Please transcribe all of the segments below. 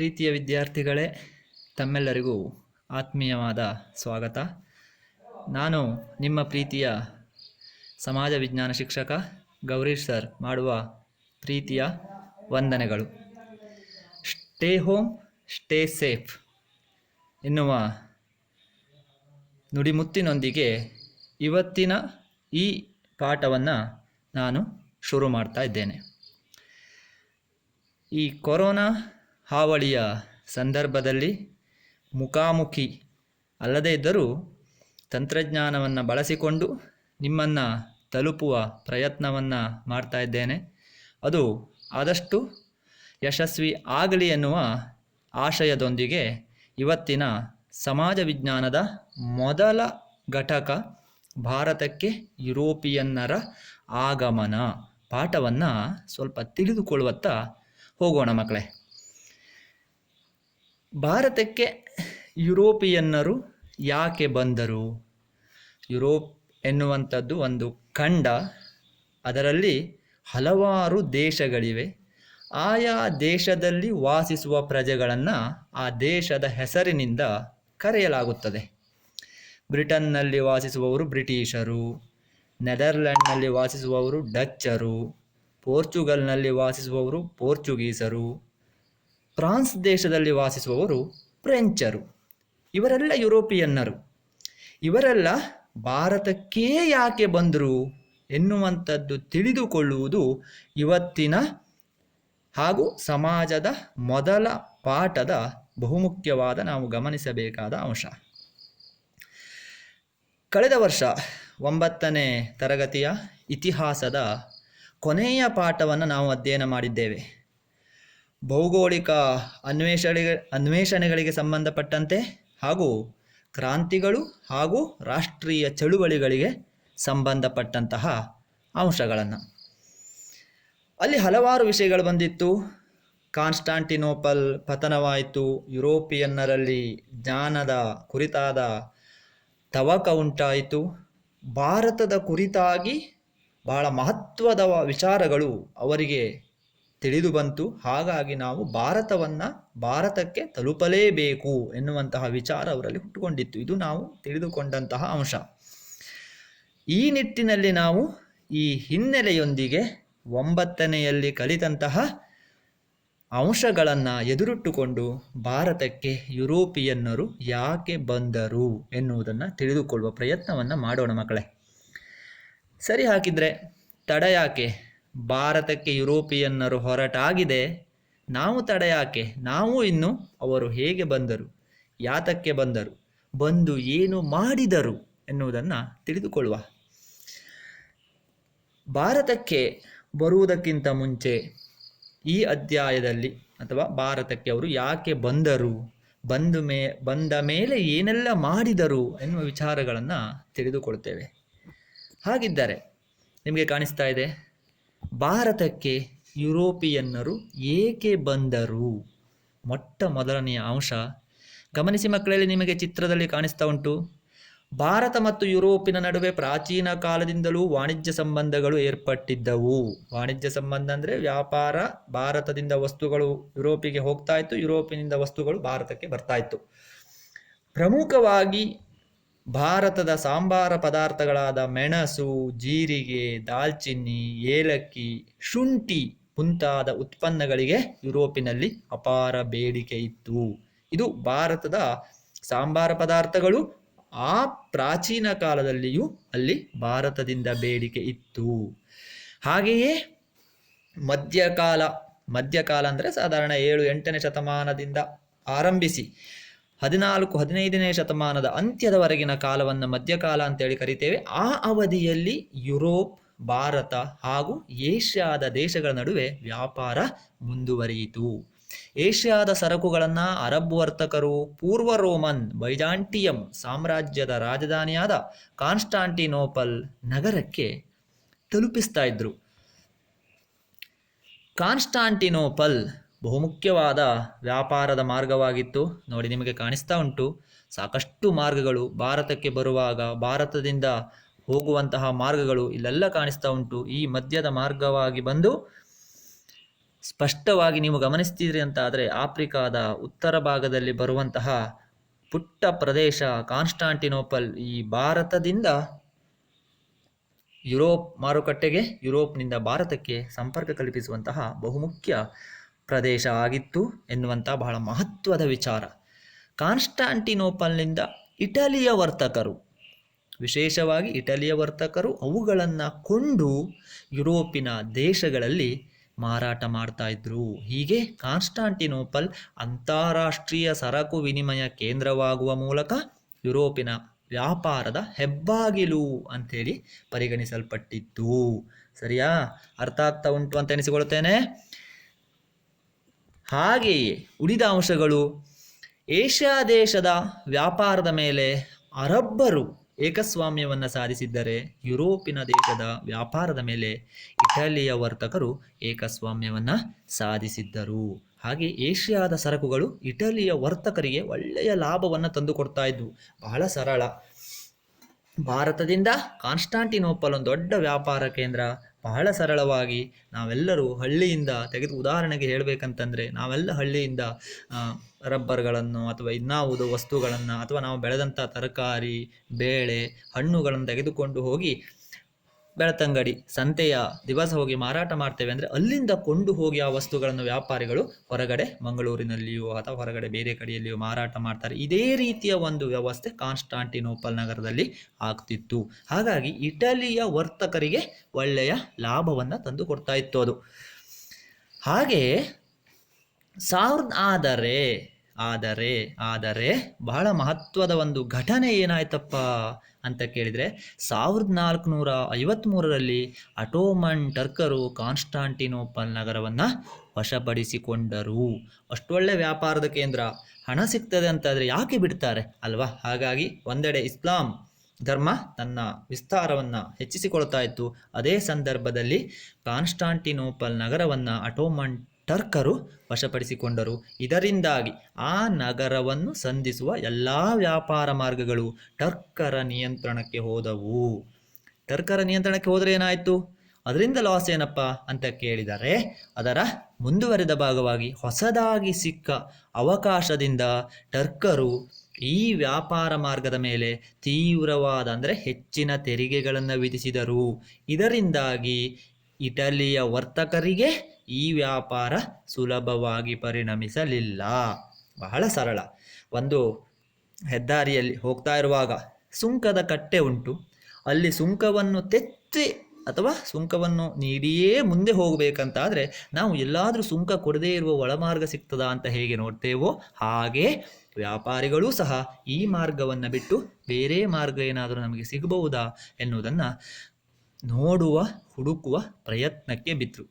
ಪ್ರೀತಿಯ ವಿದ್ಯಾರ್ಥಿಗಳೇ, ತಮ್ಮೆಲ್ಲರಿಗೂ ಆತ್ಮೀಯವಾದ ಸ್ವಾಗತ. ನಾನು ನಿಮ್ಮ ಪ್ರೀತಿಯ ಸಮಾಜ ವಿಜ್ಞಾನ ಶಿಕ್ಷಕ ಗೌರೀಶ್ ಸರ್ ಮಾಡುವ ಪ್ರೀತಿಯ ವಂದನೆಗಳು. ಸ್ಟೇ ಹೋಮ್ ಸ್ಟೇ ಸೇಫ್ ಎನ್ನುವ ನುಡಿಮುತ್ತಿನೊಂದಿಗೆ ಇವತ್ತಿನ ಈ ಪಾಠವನ್ನು ನಾನು ಶುರು ಮಾಡ್ತಾ ಇದ್ದೇನೆ. ಈ ಕೊರೋನಾ ಹಾವಳಿಯ ಸಂದರ್ಭದಲ್ಲಿ ಮುಖಾಮುಖಿ ಅಲ್ಲದೇ ಇದ್ದರೂ ತಂತ್ರಜ್ಞಾನವನ್ನು ಬಳಸಿಕೊಂಡು ನಿಮ್ಮನ್ನು ತಲುಪುವ ಪ್ರಯತ್ನವನ್ನು ಮಾಡ್ತಾ ಇದ್ದೇನೆ. ಅದು ಆದಷ್ಟು ಯಶಸ್ವಿ ಆಗಲಿ ಎನ್ನುವ ಆಶಯದೊಂದಿಗೆ ಇವತ್ತಿನ ಸಮಾಜ ವಿಜ್ಞಾನದ ಮೊದಲ ಘಟಕ ಭಾರತಕ್ಕೆ ಯುರೋಪಿಯನ್ನರ ಆಗಮನ ಪಾಠವನ್ನು ಸ್ವಲ್ಪ ತಿಳಿದುಕೊಳ್ಳುವತ್ತ ಹೋಗೋಣ ಮಕ್ಕಳೇ. ಭಾರತಕ್ಕೆ ಯುರೋಪಿಯನ್ನರು ಯಾಕೆ ಬಂದರು? ಯುರೋಪ್ ಎನ್ನುವಂಥದ್ದು ಒಂದು ಖಂಡ, ಅದರಲ್ಲಿ ಹಲವಾರು ದೇಶಗಳಿವೆ. ಆಯಾ ದೇಶದಲ್ಲಿ ವಾಸಿಸುವ ಪ್ರಜೆಗಳನ್ನು ಆ ದೇಶದ ಹೆಸರಿನಿಂದ ಕರೆಯಲಾಗುತ್ತದೆ. ಬ್ರಿಟನ್ನಲ್ಲಿ ವಾಸಿಸುವವರು ಬ್ರಿಟಿಷರು, ನೆದರ್ಲ್ಯಾಂಡ್ನಲ್ಲಿ ವಾಸಿಸುವವರು ಡಚ್ಚರು, ಪೋರ್ಚುಗಲ್ನಲ್ಲಿ ವಾಸಿಸುವವರು ಪೋರ್ಚುಗೀಸರು, ಫ್ರಾನ್ಸ್ ದೇಶದಲ್ಲಿ ವಾಸಿಸುವವರು ಫ್ರೆಂಚರು. ಇವರೆಲ್ಲ ಯುರೋಪಿಯನ್ನರು. ಇವರೆಲ್ಲ ಭಾರತಕ್ಕೇ ಯಾಕೆ ಬಂದರು ಎನ್ನುವಂಥದ್ದು ತಿಳಿದುಕೊಳ್ಳುವುದು ಇವತ್ತಿನ ಹಾಗೂ ಸಮಾಜದ ಮೊದಲ ಪಾಠದ ಬಹುಮುಖ್ಯವಾದ ನಾವು ಗಮನಿಸಬೇಕಾದ ಅಂಶ. ಕಳೆದ ವರ್ಷ 9ನೇ ತರಗತಿಯ ಇತಿಹಾಸದ ಕೊನೆಯ ಪಾಠವನ್ನು ನಾವು ಅಧ್ಯಯನ ಮಾಡಿದ್ದೇವೆ. ಭೌಗೋಳಿಕ ಅನ್ವೇಷಣೆಗಳಿಗೆ ಸಂಬಂಧಪಟ್ಟಂತೆ ಹಾಗೂ ಕ್ರಾಂತಿಗಳು ಹಾಗೂ ರಾಷ್ಟ್ರೀಯ ಚಳುವಳಿಗಳಿಗೆ ಸಂಬಂಧಪಟ್ಟಂತಹ ಅಂಶಗಳನ್ನು. ಅಲ್ಲಿ ಹಲವಾರು ವಿಷಯಗಳು ಬಂದಿತ್ತು. ಕಾನ್ಸ್ಟಾಂಟಿನೋಪಲ್ ಪತನವಾಯಿತು, ಯುರೋಪಿಯನ್ನರಲ್ಲಿ ಜ್ಞಾನದ ಕುರಿತಾದ ತವಕ ಉಂಟಾಯಿತು, ಭಾರತದ ಕುರಿತಾಗಿ ಬಹಳ ಮಹತ್ವದ ವಿಚಾರಗಳು ಅವರಿಗೆ ತಿಳಿದು ಬಂತು. ಹಾಗಾಗಿ ನಾವು ಭಾರತಕ್ಕೆ ತಲುಪಲೇಬೇಕು ಎನ್ನುವಂತಹ ವಿಚಾರ ಅವರಲ್ಲಿ ಹುಟ್ಟುಕೊಂಡಿತ್ತು. ಇದು ನಾವು ತಿಳಿದುಕೊಂಡಂತಹ ಅಂಶ. ಈ ನಿಟ್ಟಿನಲ್ಲಿ ನಾವು ಈ ಹಿನ್ನೆಲೆಯೊಂದಿಗೆ 9ನೇಯಲ್ಲಿ ಕಲಿತಂತಹ ಅಂಶಗಳನ್ನು ಎದುರಿಟ್ಟುಕೊಂಡು ಭಾರತಕ್ಕೆ ಯುರೋಪಿಯನ್ನರು ಯಾಕೆ ಬಂದರು ಎನ್ನುವುದನ್ನು ತಿಳಿದುಕೊಳ್ಳುವ ಪ್ರಯತ್ನವನ್ನು ಮಾಡೋಣ ಮಕ್ಕಳೇ. ಸರಿ, ಹಾಕಿದರೆ ತಡ ಯಾಕೆ? ಭಾರತಕ್ಕೆ ಯುರೋಪಿಯನ್ನರು ಹೊರಟಾಗಿದೆ, ನಾವು ತಡ ಯಾಕೆ? ನಾವು ಇನ್ನು ಅವರು ಹೇಗೆ ಬಂದರು, ಯಾತಕ್ಕೆ ಬಂದರು, ಬಂದು ಏನು ಮಾಡಿದರು ಎನ್ನುವುದನ್ನು ತಿಳಿದುಕೊಳ್ಳುವ. ಭಾರತಕ್ಕೆ ಬರುವುದಕ್ಕಿಂತ ಮುಂಚೆ ಈ ಅಧ್ಯಾಯದಲ್ಲಿ ಅಥವಾ ಭಾರತಕ್ಕೆ ಅವರು ಯಾಕೆ ಬಂದರು, ಬಂದ ಮೇಲೆ ಏನೆಲ್ಲ ಮಾಡಿದರು ಎನ್ನುವ ವಿಚಾರಗಳನ್ನು ತಿಳಿದುಕೊಳ್ತೇವೆ. ಹಾಗಿದ್ದರೆ ನಿಮಗೆ ಕಾಣಿಸ್ತಾ ಇದೆ, ಭಾರತಕ್ಕೆ ಯುರೋಪಿಯನ್ನರು ಏಕೆ ಬಂದರು? ಮೊಟ್ಟ ಮೊದಲನೆಯ ಅಂಶ ಗಮನಿಸಿ ಮಕ್ಕಳಲ್ಲಿ, ನಿಮಗೆ ಚಿತ್ರದಲ್ಲಿ ಕಾಣಿಸ್ತಾ ಉಂಟು. ಭಾರತ ಮತ್ತು ಯುರೋಪಿನ ನಡುವೆ ಪ್ರಾಚೀನ ಕಾಲದಿಂದಲೂ ವಾಣಿಜ್ಯ ಸಂಬಂಧಗಳು ಏರ್ಪಟ್ಟಿದ್ದವು. ವಾಣಿಜ್ಯ ಸಂಬಂಧ ಅಂದರೆ ವ್ಯಾಪಾರ. ಭಾರತದಿಂದ ವಸ್ತುಗಳು ಯುರೋಪಿಗೆ ಹೋಗ್ತಾ ಇತ್ತು, ಯುರೋಪಿನಿಂದ ವಸ್ತುಗಳು ಭಾರತಕ್ಕೆ ಬರ್ತಾ ಇತ್ತು. ಪ್ರಮುಖವಾಗಿ ಭಾರತದ ಸಾಂಬಾರ ಪದಾರ್ಥಗಳಾದ ಮೆಣಸು, ಜೀರಿಗೆ, ದಾಲ್ಚಿನ್ನಿ, ಏಲಕ್ಕಿ, ಶುಂಠಿ ಮುಂತಾದ ಉತ್ಪನ್ನಗಳಿಗೆ ಯುರೋಪಿನಲ್ಲಿ ಅಪಾರ ಬೇಡಿಕೆ ಇತ್ತು. ಇದು ಭಾರತದ ಸಾಂಬಾರ ಪದಾರ್ಥಗಳು ಆ ಪ್ರಾಚೀನ ಕಾಲದಲ್ಲಿಯೂ ಅಲ್ಲಿ ಭಾರತದಿಂದ ಬೇಡಿಕೆ ಇತ್ತು. ಹಾಗೆಯೇ ಮಧ್ಯಕಾಲ ಅಂದರೆ ಸಾಧಾರಣ 7-8ನೇ ಶತಮಾನದಿಂದ ಆರಂಭಿಸಿ 14-15ನೇ ಶತಮಾನದ ಅಂತ್ಯದವರೆಗಿನ ಕಾಲವನ್ನು ಮಧ್ಯಕಾಲ ಅಂತೇಳಿ ಕರಿತೇವೆ. ಆ ಅವಧಿಯಲ್ಲಿ ಯುರೋಪ್, ಭಾರತ ಹಾಗೂ ಏಷ್ಯಾದ ದೇಶಗಳ ನಡುವೆ ವ್ಯಾಪಾರ ಮುಂದುವರಿಯಿತು. ಏಷ್ಯಾದ ಸರಕುಗಳನ್ನು ಅರಬ್ ವರ್ತಕರು ಪೂರ್ವ ರೋಮನ್ ಬೈಜಾಂಟಿಯಂ ಸಾಮ್ರಾಜ್ಯದ ರಾಜಧಾನಿಯಾದ ಕಾನ್ಸ್ಟಾಂಟಿನೋಪಲ್ ನಗರಕ್ಕೆ ತಲುಪಿಸ್ತಾ ಇದ್ರು. ಕಾನ್ಸ್ಟಾಂಟಿನೋಪಲ್ ಬಹುಮುಖ್ಯವಾದ ವ್ಯಾಪಾರದ ಮಾರ್ಗವಾಗಿತ್ತು. ನೋಡಿ, ನಿಮಗೆ ಕಾಣಿಸ್ತಾ ಉಂಟು ಸಾಕಷ್ಟು ಮಾರ್ಗಗಳು ಭಾರತಕ್ಕೆ ಬರುವಾಗ, ಭಾರತದಿಂದ ಹೋಗುವಂತಹ ಮಾರ್ಗಗಳು ಇಲ್ಲೆಲ್ಲ ಕಾಣಿಸ್ತಾ ಉಂಟು. ಈ ಮಧ್ಯದ ಮಾರ್ಗವಾಗಿ ಬಂದು ಸ್ಪಷ್ಟವಾಗಿ ನೀವು ಗಮನಿಸ್ತೀರಿ ಅಂತ ಆದರೆ ಆಫ್ರಿಕಾದ ಉತ್ತರ ಭಾಗದಲ್ಲಿ ಬರುವಂತಹ ಪುಟ್ಟ ಪ್ರದೇಶ ಕಾನ್ಸ್ಟಾಂಟಿನೋಪಲ್ ಈ ಭಾರತದಿಂದ ಯುರೋಪ್ ಮಾರುಕಟ್ಟೆಗೆ, ಯುರೋಪ್ನಿಂದ ಭಾರತಕ್ಕೆ ಸಂಪರ್ಕ ಕಲ್ಪಿಸುವಂತಹ ಬಹುಮುಖ್ಯ ಪ್ರದೇಶ ಆಗಿತ್ತು ಎನ್ನುವಂಥ ಬಹಳ ಮಹತ್ವದ ವಿಚಾರ. ಕಾನ್ಸ್ಟಾಂಟಿನೋಪಲ್ನಿಂದ ಇಟಲಿಯ ವರ್ತಕರು, ವಿಶೇಷವಾಗಿ ಇಟಲಿಯ ವರ್ತಕರು ಅವುಗಳನ್ನು ಕೊಂಡು ಯುರೋಪಿನ ದೇಶಗಳಲ್ಲಿ ಮಾರಾಟ ಮಾಡ್ತಾ ಇದ್ರು. ಹೀಗೆ ಕಾನ್ಸ್ಟಾಂಟಿನೋಪಲ್ ಅಂತಾರಾಷ್ಟ್ರೀಯ ಸರಕು ವಿನಿಮಯ ಕೇಂದ್ರವಾಗುವ ಮೂಲಕ ಯುರೋಪಿನ ವ್ಯಾಪಾರದ ಹೆಬ್ಬಾಗಿಲು ಅಂಥೇಳಿ ಪರಿಗಣಿಸಲ್ಪಟ್ಟಿತ್ತು. ಸರಿಯಾ? ಅರ್ಥ ಆಗ್ತಾ ಉಂಟು ಅಂತ ಎನಿಸಿಕೊಳ್ಳುತ್ತೇನೆ. ಹಾಗೆಯೇ ಉಳಿದ ಅಂಶಗಳು, ಏಷ್ಯಾ ದೇಶದ ವ್ಯಾಪಾರದ ಮೇಲೆ ಅರಬ್ಬರು ಏಕಸ್ವಾಮ್ಯವನ್ನು ಸಾಧಿಸಿದ್ದರೆ ಯುರೋಪಿನ ದೇಶದ ವ್ಯಾಪಾರದ ಮೇಲೆ ಇಟಲಿಯ ವರ್ತಕರು ಏಕಸ್ವಾಮ್ಯವನ್ನು ಸಾಧಿಸಿದ್ದರು. ಹಾಗೆ ಏಷ್ಯಾದ ಸರಕುಗಳು ಇಟಲಿಯ ವರ್ತಕರಿಗೆ ಒಳ್ಳೆಯ ಲಾಭವನ್ನು ತಂದುಕೊಡ್ತಾ ಇದ್ವು. ಬಹಳ ಸರಳ. ಭಾರತದಿಂದ ಕಾನ್ಸ್ಟಾಂಟಿನೋಪಲ್ ಒಂದು ದೊಡ್ಡ ವ್ಯಾಪಾರ ಕೇಂದ್ರ. ಬಹಳ ಸರಳವಾಗಿ ನಾವೆಲ್ಲರೂ ಹಳ್ಳಿಯಿಂದ ತೆಗೆದು ಉದಾಹರಣೆಗೆ ಹೇಳಬೇಕಂತಂದರೆ, ನಾವೆಲ್ಲ ಹಳ್ಳಿಯಿಂದ ರಬ್ಬರ್ಗಳನ್ನು ಅಥವಾ ಇನ್ನಾವುದೋ ವಸ್ತುಗಳನ್ನು ಅಥವಾ ನಾವು ಬೆಳೆದಂಥ ತರಕಾರಿ, ಬೇಳೆ, ಹಣ್ಣುಗಳನ್ನು ತೆಗೆದುಕೊಂಡು ಹೋಗಿ ಬೆಳತಂಗಡಿ ಸಂತೆಯ ದಿವಸ ಹೋಗಿ ಮಾರಾಟ ಮಾಡ್ತೇವೆ ಅಂದರೆ ಅಲ್ಲಿಂದ ಕೊಂಡು ಹೋಗಿ ಆ ವಸ್ತುಗಳನ್ನು ವ್ಯಾಪಾರಿಗಳು ಹೊರಗಡೆ ಮಂಗಳೂರಿನಲ್ಲಿಯೋ ಅಥವಾ ಹೊರಗಡೆ ಬೇರೆ ಕಡೆಯಲ್ಲಿಯೋ ಮಾರಾಟ ಮಾಡ್ತಾರೆ. ಇದೇ ರೀತಿಯ ಒಂದು ವ್ಯವಸ್ಥೆ ಕಾನ್ಸ್ಟಾಂಟಿನೋಪಲ್ ನಗರದಲ್ಲಿ ಆಗ್ತಿತ್ತು. ಹಾಗಾಗಿ ಇಟಲಿಯ ವರ್ತಕರಿಗೆ ಒಳ್ಳೆಯ ಲಾಭವನ್ನು ತಂದು ಕೊಡ್ತಾ ಇತ್ತು ಅದು. ಹಾಗೆ ಆದರೆ ಬಹಳ ಮಹತ್ವದ ಒಂದು ಘಟನೆ ಏನಾಯ್ತಪ್ಪ ಅಂತ ಕೇಳಿದರೆ, 1453ರಲ್ಲಿ ಅಟೋಮನ್ ಟರ್ಕರು ಕಾನ್ಸ್ಟಾಂಟಿನೋಪಲ್ ನಗರವನ್ನು ವಶಪಡಿಸಿಕೊಂಡರು. ಅಷ್ಟೊಳ್ಳೆ ವ್ಯಾಪಾರದ ಕೇಂದ್ರ, ಹಣ ಸಿಗ್ತದೆ ಅಂತಾದರೆ ಯಾಕೆ ಬಿಡ್ತಾರೆ ಅಲ್ವಾ? ಹಾಗಾಗಿ ಒಂದೆಡೆ ಇಸ್ಲಾಂ ಧರ್ಮ ತನ್ನ ವಿಸ್ತಾರವನ್ನು ಹೆಚ್ಚಿಸಿಕೊಳ್ತಾ ಇತ್ತು. ಅದೇ ಸಂದರ್ಭದಲ್ಲಿ ಕಾನ್ಸ್ಟಾಂಟಿನೋಪಲ್ ನಗರವನ್ನು ಅಟೋಮನ್ ಟರ್ಕರು ವಶಪಡಿಸಿಕೊಂಡರು. ಇದರಿಂದಾಗಿ ಆ ನಗರವನ್ನು ಸಂಧಿಸುವ ಎಲ್ಲ ವ್ಯಾಪಾರ ಮಾರ್ಗಗಳು ಟರ್ಕರ ನಿಯಂತ್ರಣಕ್ಕೆ ಹೋದವು. ಟರ್ಕರ ನಿಯಂತ್ರಣಕ್ಕೆ ಹೋದರೆ ಏನಾಯಿತು? ಅದರಿಂದ ಲಾಸ್ ಏನಪ್ಪ ಅಂತ ಕೇಳಿದರೆ, ಅದರ ಮುಂದುವರೆದ ಭಾಗವಾಗಿ ಹೊಸದಾಗಿ ಸಿಕ್ಕ ಅವಕಾಶದಿಂದ ಟರ್ಕರು ಈ ವ್ಯಾಪಾರ ಮಾರ್ಗದ ಮೇಲೆ ತೀವ್ರವಾದ ಅಂದರೆ ಹೆಚ್ಚಿನ ತೆರಿಗೆಗಳನ್ನು ವಿಧಿಸಿದರು. ಇದರಿಂದಾಗಿ ಇಟಲಿಯ ವರ್ತಕರಿಗೆ ಈ ವ್ಯಾಪಾರ ಸುಲಭವಾಗಿ ಪರಿಣಮಿಸಲಿಲ್ಲ. ಬಹಳ ಸರಳ. ಒಂದು ಹೆದ್ದಾರಿಯಲ್ಲಿ ಹೋಗ್ತಾ ಇರುವಾಗ ಸುಂಕದ ಕಟ್ಟೆ ಉಂಟು. ಅಲ್ಲಿ ಸುಂಕವನ್ನು ತೆತ್ತಿ ಅಥವಾ ಸುಂಕವನ್ನು ನೀಡಿಯೇ ಮುಂದೆ ಹೋಗಬೇಕಂತಾದರೆ ನಾವು ಎಲ್ಲಾದರೂ ಸುಂಕ ಕೊಡದೇ ಇರುವ ಒಳಮಾರ್ಗ ಸಿಗ್ತದಾ ಅಂತ ಹೇಗೆ ನೋಡ್ತೇವೋ ಹಾಗೆ ವ್ಯಾಪಾರಿಗಳೂ ಸಹ ಈ ಮಾರ್ಗವನ್ನು ಬಿಟ್ಟು ಬೇರೆ ಮಾರ್ಗ ಏನಾದರೂ ನಮಗೆ ಸಿಗಬಹುದಾ ಎನ್ನುವುದನ್ನು ಹುಡುಕುವ ಪ್ರಯತ್ನಕ್ಕೆ ಬಿದ್ದರು.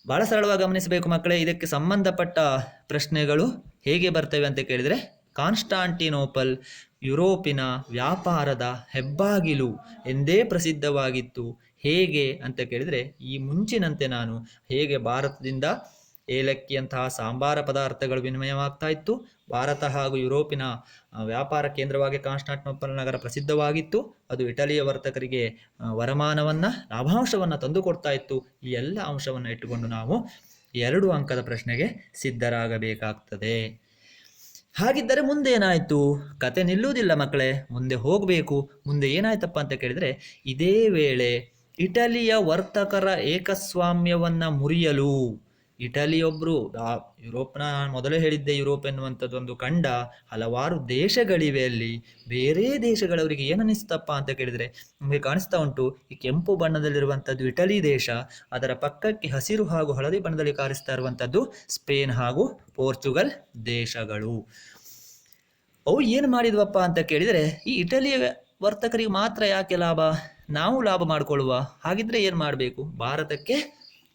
ಭಾಳ ಸರಳವಾಗಿ ಗಮನಿಸಬೇಕು ಮಕ್ಕಳೇ. ಇದಕ್ಕೆ ಸಂಬಂಧಪಟ್ಟ ಪ್ರಶ್ನೆಗಳು ಹೇಗೆ ಬರ್ತವೆ ಅಂತ ಕೇಳಿದರೆ, ಕಾನ್ಸ್ಟಾಂಟಿನೋಪಲ್ ಯುರೋಪಿನ ವ್ಯಾಪಾರದ ಹೆಬ್ಬಾಗಿಲು ಎಂದೇ ಪ್ರಸಿದ್ಧವಾಗಿತ್ತು. ಹೇಗೆ ಅಂತ ಕೇಳಿದರೆ, ಈ ಮುಂಚಿನಂತೆ ನಾನು ಹೇಗೆ ಭಾರತದಿಂದ ಏಲಕ್ಕಿಯಂತಹ ಸಾಂಬಾರ ಪದಾರ್ಥಗಳು ವಿನಿಮಯವಾಗ್ತಾ ಇತ್ತು, ಭಾರತ ಹಾಗೂ ಯುರೋಪಿನ ವ್ಯಾಪಾರ ಕೇಂದ್ರವಾಗಿ ಕಾನ್ಸ್ಟಾಂಟಿನೋಪಲ್ ನಗರ ಪ್ರಸಿದ್ಧವಾಗಿತ್ತು. ಅದು ಇಟಲಿಯ ವರ್ತಕರಿಗೆ ವರಮಾನವನ್ನು, ಲಾಭಾಂಶವನ್ನು ತಂದುಕೊಡ್ತಾ ಇತ್ತು. ಈ ಎಲ್ಲ ಅಂಶವನ್ನು ಇಟ್ಟುಕೊಂಡು ನಾವು 2 ಅಂಕದ ಪ್ರಶ್ನೆಗೆ ಸಿದ್ಧರಾಗಬೇಕಾಗ್ತದೆ. ಹಾಗಿದ್ದರೆ ಮುಂದೆ ಏನಾಯಿತು? ಕತೆ ನಿಲ್ಲುವುದಿಲ್ಲ ಮಕ್ಕಳೇ, ಮುಂದೆ ಹೋಗಬೇಕು. ಮುಂದೆ ಏನಾಯ್ತಪ್ಪ ಅಂತ ಕೇಳಿದರೆ, ಇದೇ ವೇಳೆ ಇಟಲಿಯ ವರ್ತಕರ ಏಕಸ್ವಾಮ್ಯವನ್ನು ಮುರಿಯಲು ಇಟಲಿಯೊಬ್ಬರು, ಯುರೋಪ್ನ ಮೊದಲೇ ಹೇಳಿದ್ದೆ, ಯುರೋಪ್ ಎನ್ನುವಂಥದ್ದು ಒಂದು ಖಂಡ, ಹಲವಾರು ದೇಶಗಳಿವೆ. ಅಲ್ಲಿ ಬೇರೆ ದೇಶಗಳವರಿಗೆ ಏನನ್ನಿಸ್ತಪ್ಪ ಅಂತ ಕೇಳಿದರೆ, ನಮಗೆ ಕಾಣಿಸ್ತಾ ಉಂಟು ಈ ಕೆಂಪು ಬಣ್ಣದಲ್ಲಿರುವಂಥದ್ದು ಇಟಲಿ ದೇಶ, ಅದರ ಪಕ್ಕಕ್ಕೆ ಹಸಿರು ಹಾಗೂ ಹಳದಿ ಬಣ್ಣದಲ್ಲಿ ಕಾಣಿಸ್ತಾ ಇರುವಂಥದ್ದು ಸ್ಪೇನ್ ಹಾಗೂ ಪೋರ್ಚುಗಲ್ ದೇಶಗಳು. ಅವು ಏನು ಮಾಡಿದ್ವಪ್ಪ ಅಂತ ಕೇಳಿದರೆ, ಈ ಇಟಲಿಯ ವರ್ತಕರಿಗೆ ಮಾತ್ರ ಯಾಕೆ ಲಾಭ? ನಾವು ಲಾಭ ಮಾಡಿಕೊಳ್ಳುವ ಹಾಗಿದ್ರೆ ಏನು ಮಾಡಬೇಕು? ಭಾರತಕ್ಕೆ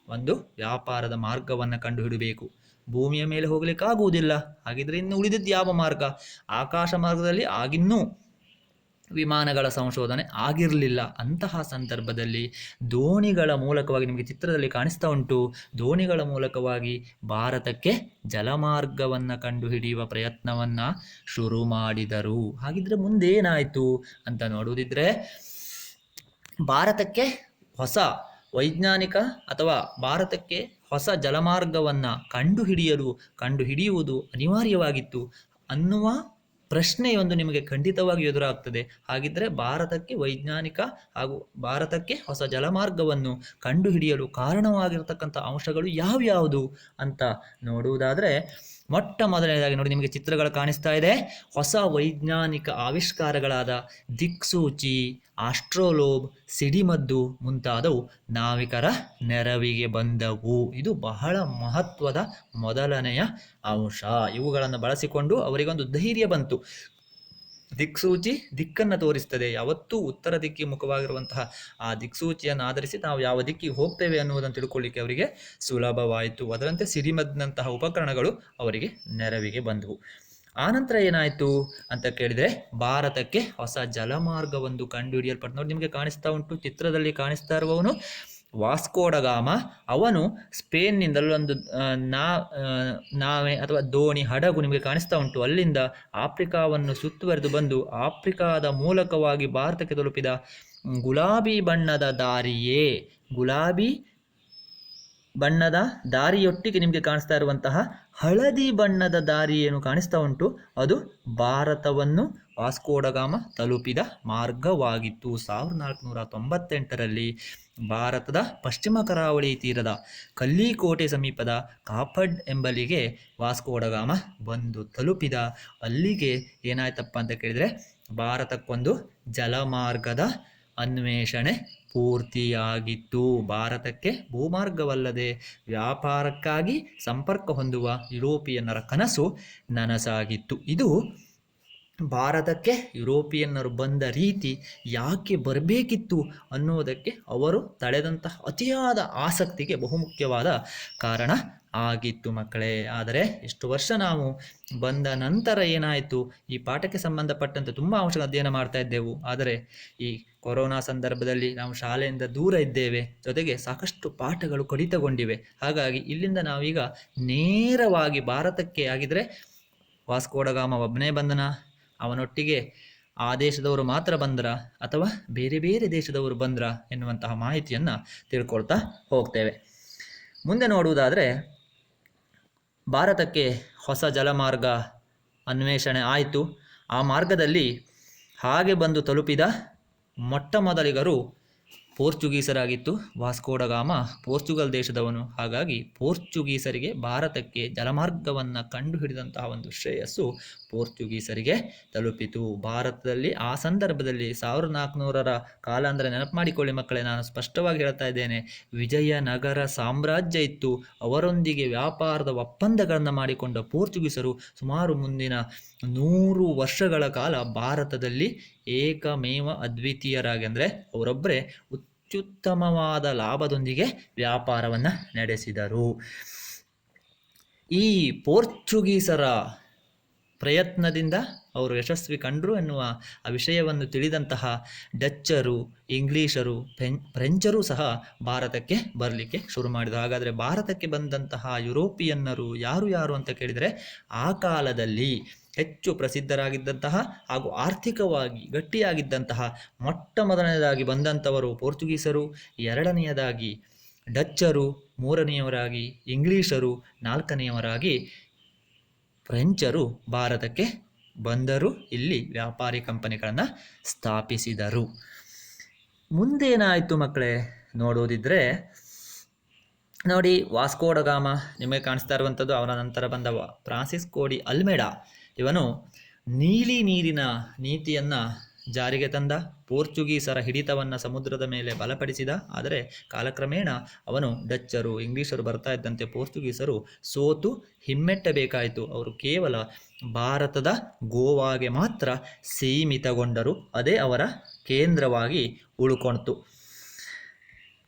ಒಂದು ವ್ಯಾಪಾರದ ಮಾರ್ಗವನ್ನು ಕಂಡುಹಿಡಬೇಕು. ಭೂಮಿಯ ಮೇಲೆ ಹೋಗ್ಲಿಕ್ಕೆ ಆಗುವುದಿಲ್ಲ. ಹಾಗಿದ್ರೆ ಇನ್ನು ಉಳಿದಿದ್ದು ಯಾವ ಮಾರ್ಗ? ಆಕಾಶ ಮಾರ್ಗದಲ್ಲಿ ಆಗಿನ್ನೂ ವಿಮಾನಗಳ ಸಂಶೋಧನೆ ಆಗಿರಲಿಲ್ಲ. ಅಂತಹ ಸಂದರ್ಭದಲ್ಲಿ ದೋಣಿಗಳ ಮೂಲಕವಾಗಿ, ನಿಮಗೆ ಚಿತ್ರದಲ್ಲಿ ಕಾಣಿಸ್ತಾ ಉಂಟು, ದೋಣಿಗಳ ಮೂಲಕವಾಗಿ ಭಾರತಕ್ಕೆ ಜಲಮಾರ್ಗವನ್ನು ಕಂಡುಹಿಡಿಯುವ ಪ್ರಯತ್ನವನ್ನು ಶುರು ಮಾಡಿದರು. ಹಾಗಿದ್ರೆ ಮುಂದೇನಾಯಿತು ಅಂತ ನೋಡುವುದಿದ್ರೆ, ಭಾರತಕ್ಕೆ ಹೊಸ ವೈಜ್ಞಾನಿಕ ಅಥವಾ ಭಾರತಕ್ಕೆ ಹೊಸ ಜಲಮಾರ್ಗವನ್ನು ಕಂಡುಹಿಡಿಯುವುದು ಅನಿವಾರ್ಯವಾಗಿತ್ತು ಅನ್ನುವ ಪ್ರಶ್ನೆಯೊಂದು ನಿಮಗೆ ಖಂಡಿತವಾಗಿ ಎದುರಾಗ್ತದೆ. ಹಾಗಿದ್ದರೆ ಭಾರತಕ್ಕೆ ವೈಜ್ಞಾನಿಕ ಹಾಗೂ ಭಾರತಕ್ಕೆ ಹೊಸ ಜಲಮಾರ್ಗವನ್ನು ಕಂಡುಹಿಡಿಯಲು ಕಾರಣವಾಗಿರತಕ್ಕಂಥ ಅಂಶಗಳು ಯಾವ್ಯಾವುದು ಅಂತ ನೋಡುವುದಾದರೆ, ಮೊಟ್ಟ ಮೊದಲನೇದಾಗಿ ನೋಡಿ, ನಿಮಗೆ ಚಿತ್ರಗಳು ಕಾಣಿಸ್ತಾ ಇದೆ. ಹೊಸ ವೈಜ್ಞಾನಿಕ ಆವಿಷ್ಕಾರಗಳಾದ ದಿಕ್ಸೂಚಿ, ಆಸ್ಟ್ರೋಲೋಬ್, ಸಿಡಿಮದ್ದು ಮುಂತಾದವು ನಾವಿಕರ ನೆರವಿಗೆ ಬಂದವು. ಇದು ಬಹಳ ಮಹತ್ವದ ಮೊದಲನೆಯ ಅಂಶ. ಇವುಗಳನ್ನು ಬಳಸಿಕೊಂಡು ಅವರಿಗೊಂದು ಧೈರ್ಯ ಬಂತು. ದಿಕ್ಸೂಚಿ ದಿಕ್ಕನ್ನು ತೋರಿಸ್ತದೆ. ಯಾವತ್ತೂ ಉತ್ತರ ದಿಕ್ಕಿಗೆ ಮುಖವಾಗಿರುವಂತಹ ಆ ದಿಕ್ಸೂಚಿಯನ್ನು ಆಧರಿಸಿ ನಾವು ಯಾವ ದಿಕ್ಕಿಗೆ ಹೋಗ್ತೇವೆ ಅನ್ನುವುದನ್ನು ತಿಳ್ಕೊಳ್ಳಿಕ್ಕೆ ಅವರಿಗೆ ಸುಲಭವಾಯಿತು. ಅದರಂತೆ ಸಿಡಿಮದ್ದಿನಂತಹ ಉಪಕರಣಗಳು ಅವರಿಗೆ ನೆರವಿಗೆ ಬಂದವು. ಆನಂತರ ಏನಾಯಿತು ಅಂತ ಕೇಳಿದರೆ, ಭಾರತಕ್ಕೆ ಹೊಸ ಜಲಮಾರ್ಗವೊಂದು ಕಂಡುಹಿಡಿಯಲ್ಪಟ್ಟು, ನೋಡಿ ನಿಮಗೆ ಕಾಣಿಸ್ತಾ ಉಂಟು, ಚಿತ್ರದಲ್ಲಿ ಕಾಣಿಸ್ತಾ ಇರುವವನು ವಾಸ್ಕೋ ಡ ಗಾಮ. ಅವನು ಸ್ಪೇನ್ನಿಂದಲೊಂದು ನಾವೆ ಅಥವಾ ದೋಣಿ, ಹಡಗು ನಿಮಗೆ ಕಾಣಿಸ್ತಾ ಉಂಟು, ಅಲ್ಲಿಂದ ಆಫ್ರಿಕಾವನ್ನು ಸುತ್ತುವರೆದು ಬಂದು ಆಫ್ರಿಕಾದ ಮೂಲಕವಾಗಿ ಭಾರತಕ್ಕೆ ತಲುಪಿದ ಗುಲಾಬಿ ಬಣ್ಣದ ದಾರಿಯೊಟ್ಟಿಗೆ ನಿಮಗೆ ಕಾಣಿಸ್ತಾ ಇರುವಂತಹ ಹಳದಿ ಬಣ್ಣದ ದಾರಿ ಏನು ಕಾಣಿಸ್ತಾ ಉಂಟು, ಅದು ಭಾರತವನ್ನು ವಾಸ್ಕೋ ಡ ಗಾಮ ತಲುಪಿದ ಮಾರ್ಗವಾಗಿತ್ತು. 1498ರಲ್ಲಿ ಭಾರತದ ಪಶ್ಚಿಮ ಕರಾವಳಿ ತೀರದ ಕಲ್ಲಿಕೋಟೆ ಸಮೀಪದ ಕಾಪಡ್ ಎಂಬಲ್ಲಿಗೆ ವಾಸ್ಕೋ ಡ ಗಾಮ ಬಂದು ತಲುಪಿದ. ಅಲ್ಲಿಗೆ ಏನಾಯ್ತಪ್ಪ ಅಂತ ಕೇಳಿದರೆ, ಭಾರತಕ್ಕೊಂದು ಜಲಮಾರ್ಗದ ಅನ್ವೇಷಣೆ ಪೂರ್ತಿಯಾಗಿತ್ತು. ಭಾರತಕ್ಕೆ ಭೂಮಾರ್ಗವಲ್ಲದೆ ವ್ಯಾಪಾರಕ್ಕಾಗಿ ಸಂಪರ್ಕ ಹೊಂದುವ ಯುರೋಪಿಯನ್ನರ ಕನಸು ನನಸಾಗಿತ್ತು. ಇದು ಭಾರತಕ್ಕೆ ಯುರೋಪಿಯನ್ನರು ಬಂದ ರೀತಿ ಯಾಕೆ ಬರಬೇಕಿತ್ತು ಅನ್ನುವುದಕ್ಕೆ ಅವರು ತಳೆದಂತಹ ಅತಿಯಾದ ಆಸಕ್ತಿಗೆ ಬಹುಮುಖ್ಯವಾದ ಕಾರಣ ಆಗಿತ್ತು ಮಕ್ಕಳೇ. ಆದರೆ ಇಷ್ಟು ವರ್ಷ ನಾವು ಬಂದ ನಂತರ ಏನಾಯಿತು, ಈ ಪಾಠಕ್ಕೆ ಸಂಬಂಧಪಟ್ಟಂತೆ ತುಂಬ ಅಂಶಗಳ ಅಧ್ಯಯನ ಮಾಡ್ತಾ ಇದ್ದೆವು. ಆದರೆ ಈ ಕೊರೋನಾ ಸಂದರ್ಭದಲ್ಲಿ ನಾವು ಶಾಲೆಯಿಂದ ದೂರ ಇದ್ದೇವೆ, ಜೊತೆಗೆ ಸಾಕಷ್ಟು ಪಾಠಗಳು ಕಡಿತಗೊಂಡಿವೆ. ಹಾಗಾಗಿ ಇಲ್ಲಿಂದ ನಾವೀಗ ನೇರವಾಗಿ ಭಾರತಕ್ಕೆ, ಆಗಿದ್ರೆ ವಾಸ್ಕೋ ಡ ಗಾಮ ಒಬ್ಬನೇ ಬಂದನ, ಅವನೊಟ್ಟಿಗೆ ಆ ದೇಶದವರು ಮಾತ್ರ ಬಂದ್ರ ಅಥವಾ ಬೇರೆ ಬೇರೆ ದೇಶದವರು ಬಂದ್ರ ಎನ್ನುವಂತಹ ಮಾಹಿತಿಯನ್ನು ತಿಳ್ಕೊಳ್ತಾ ಹೋಗ್ತೇವೆ. ಮುಂದೆ ನೋಡುವುದಾದರೆ, ಭಾರತಕ್ಕೆ ಹೊಸ ಜಲಮಾರ್ಗ ಅನ್ವೇಷಣೆ ಆಯಿತು. ಆ ಮಾರ್ಗದಲ್ಲಿ ಹಾಗೆ ಬಂದು ತಲುಪಿದ ಮೊಟ್ಟ ಮೊದಲಿಗರು ಪೋರ್ಚುಗೀಸರಾಗಿತ್ತು. ವಾಸ್ಕೋ ಡ ಗಾಮ ಪೋರ್ಚುಗಲ್ ದೇಶದವನು. ಹಾಗಾಗಿ ಪೋರ್ಚುಗೀಸರಿಗೆ ಭಾರತಕ್ಕೆ ಜಲಮಾರ್ಗವನ್ನು ಕಂಡುಹಿಡಿದಂತಹ ಒಂದು ಶ್ರೇಯಸ್ಸು ಪೋರ್ಚುಗೀಸರಿಗೆ ತಲುಪಿತು. ಭಾರತದಲ್ಲಿ ಆ ಸಂದರ್ಭದಲ್ಲಿ 1400ರ ಕಾಲ ಅಂದರೆ ನೆನಪು ಮಾಡಿಕೊಳ್ಳಿ ಮಕ್ಕಳೇ, ನಾನು ಸ್ಪಷ್ಟವಾಗಿ ಹೇಳ್ತಾ ಇದ್ದೇನೆ, ವಿಜಯನಗರ ಸಾಮ್ರಾಜ್ಯ ಇತ್ತು. ಅವರೊಂದಿಗೆ ವ್ಯಾಪಾರದ ಒಪ್ಪಂದಗಳನ್ನು ಮಾಡಿಕೊಂಡ ಪೋರ್ಚುಗೀಸರು ಸುಮಾರು ಮುಂದಿನ 100 ವರ್ಷಗಳ ಕಾಲ ಭಾರತದಲ್ಲಿ ಏಕಮೇವ ಅದ್ವಿತೀಯರಾಗಿ, ಅಂದರೆ ಅವರೊಬ್ಬರೇ ಅತ್ಯುತ್ತಮವಾದ ಲಾಭದೊಂದಿಗೆ ವ್ಯಾಪಾರವನ್ನು ನಡೆಸಿದರು. ಈ ಪೋರ್ಚುಗೀಸರ ಪ್ರಯತ್ನದಿಂದ ಅವರು ಯಶಸ್ವಿ ಕಂಡರು ಎನ್ನುವ ಆ ವಿಷಯವನ್ನು ತಿಳಿದಂತಹ ಡಚ್ಚರು, ಇಂಗ್ಲೀಷರು, ಫ್ರೆಂಚರು ಸಹ ಭಾರತಕ್ಕೆ ಬರಲಿಕ್ಕೆ ಶುರು ಮಾಡಿದರು. ಹಾಗಾದರೆ ಭಾರತಕ್ಕೆ ಬಂದಂತಹ ಯುರೋಪಿಯನ್ನರು ಯಾರು ಅಂತ ಕೇಳಿದರೆ, ಆ ಕಾಲದಲ್ಲಿ ಹೆಚ್ಚು ಪ್ರಸಿದ್ಧರಾಗಿದ್ದಂತಹ ಹಾಗೂ ಆರ್ಥಿಕವಾಗಿ ಗಟ್ಟಿಯಾಗಿದ್ದಂತಹ ಮೊಟ್ಟ ಮೊದಲನೇದಾಗಿ ಬಂದಂಥವರು ಪೋರ್ಚುಗೀಸರು, ಎರಡನೆಯದಾಗಿ ಡಚ್ಚರು, ಮೂರನೆಯವರಾಗಿ ಇಂಗ್ಲೀಷರು, ನಾಲ್ಕನೆಯವರಾಗಿ ಫ್ರೆಂಚರು ಭಾರತಕ್ಕೆ ಬಂದರು. ಇಲ್ಲಿ ವ್ಯಾಪಾರಿ ಕಂಪನಿಗಳನ್ನು ಸ್ಥಾಪಿಸಿದರು. ಮುಂದೇನಾಯಿತು ಮಕ್ಕಳೇ ನೋಡೋದಿದ್ರೆ, ನೋಡಿ ವಾಸ್ಕೋ ಡ ಗಾಮ ನಿಮಗೆ ಕಾಣಿಸ್ತಾ ಇರುವಂಥದ್ದು. ಅವನ ನಂತರ ಬಂದ ಫ್ರಾನ್ಸಿಸ್ಕೋ ಡಿ ಅಲ್ಮೆಡಾ, ಇವನು ನೀಲಿ ನೀರಿನ ನೀತಿಯನ್ನು ಜಾರಿಗೆ ತಂದ. ಪೋರ್ಚುಗೀಸರ ಹಿಡಿತವನ್ನು ಸಮುದ್ರದ ಮೇಲೆ ಬಲಪಡಿಸಿದ. ಆದರೆ ಕಾಲಕ್ರಮೇಣ ಅವನು ಡಚ್ಚರು, ಇಂಗ್ಲೀಷರು ಬರ್ತಾ ಇದ್ದಂತೆ ಪೋರ್ಚುಗೀಸರು ಸೋತು ಹಿಮ್ಮೆಟ್ಟಬೇಕಾಯಿತು. ಅವರು ಕೇವಲ ಭಾರತದ ಗೋವಾಗೆ ಮಾತ್ರ ಸೀಮಿತಗೊಂಡರು. ಅದೇ ಅವರ ಕೇಂದ್ರವಾಗಿ ಉಳ್ಕೊಳ್ತು.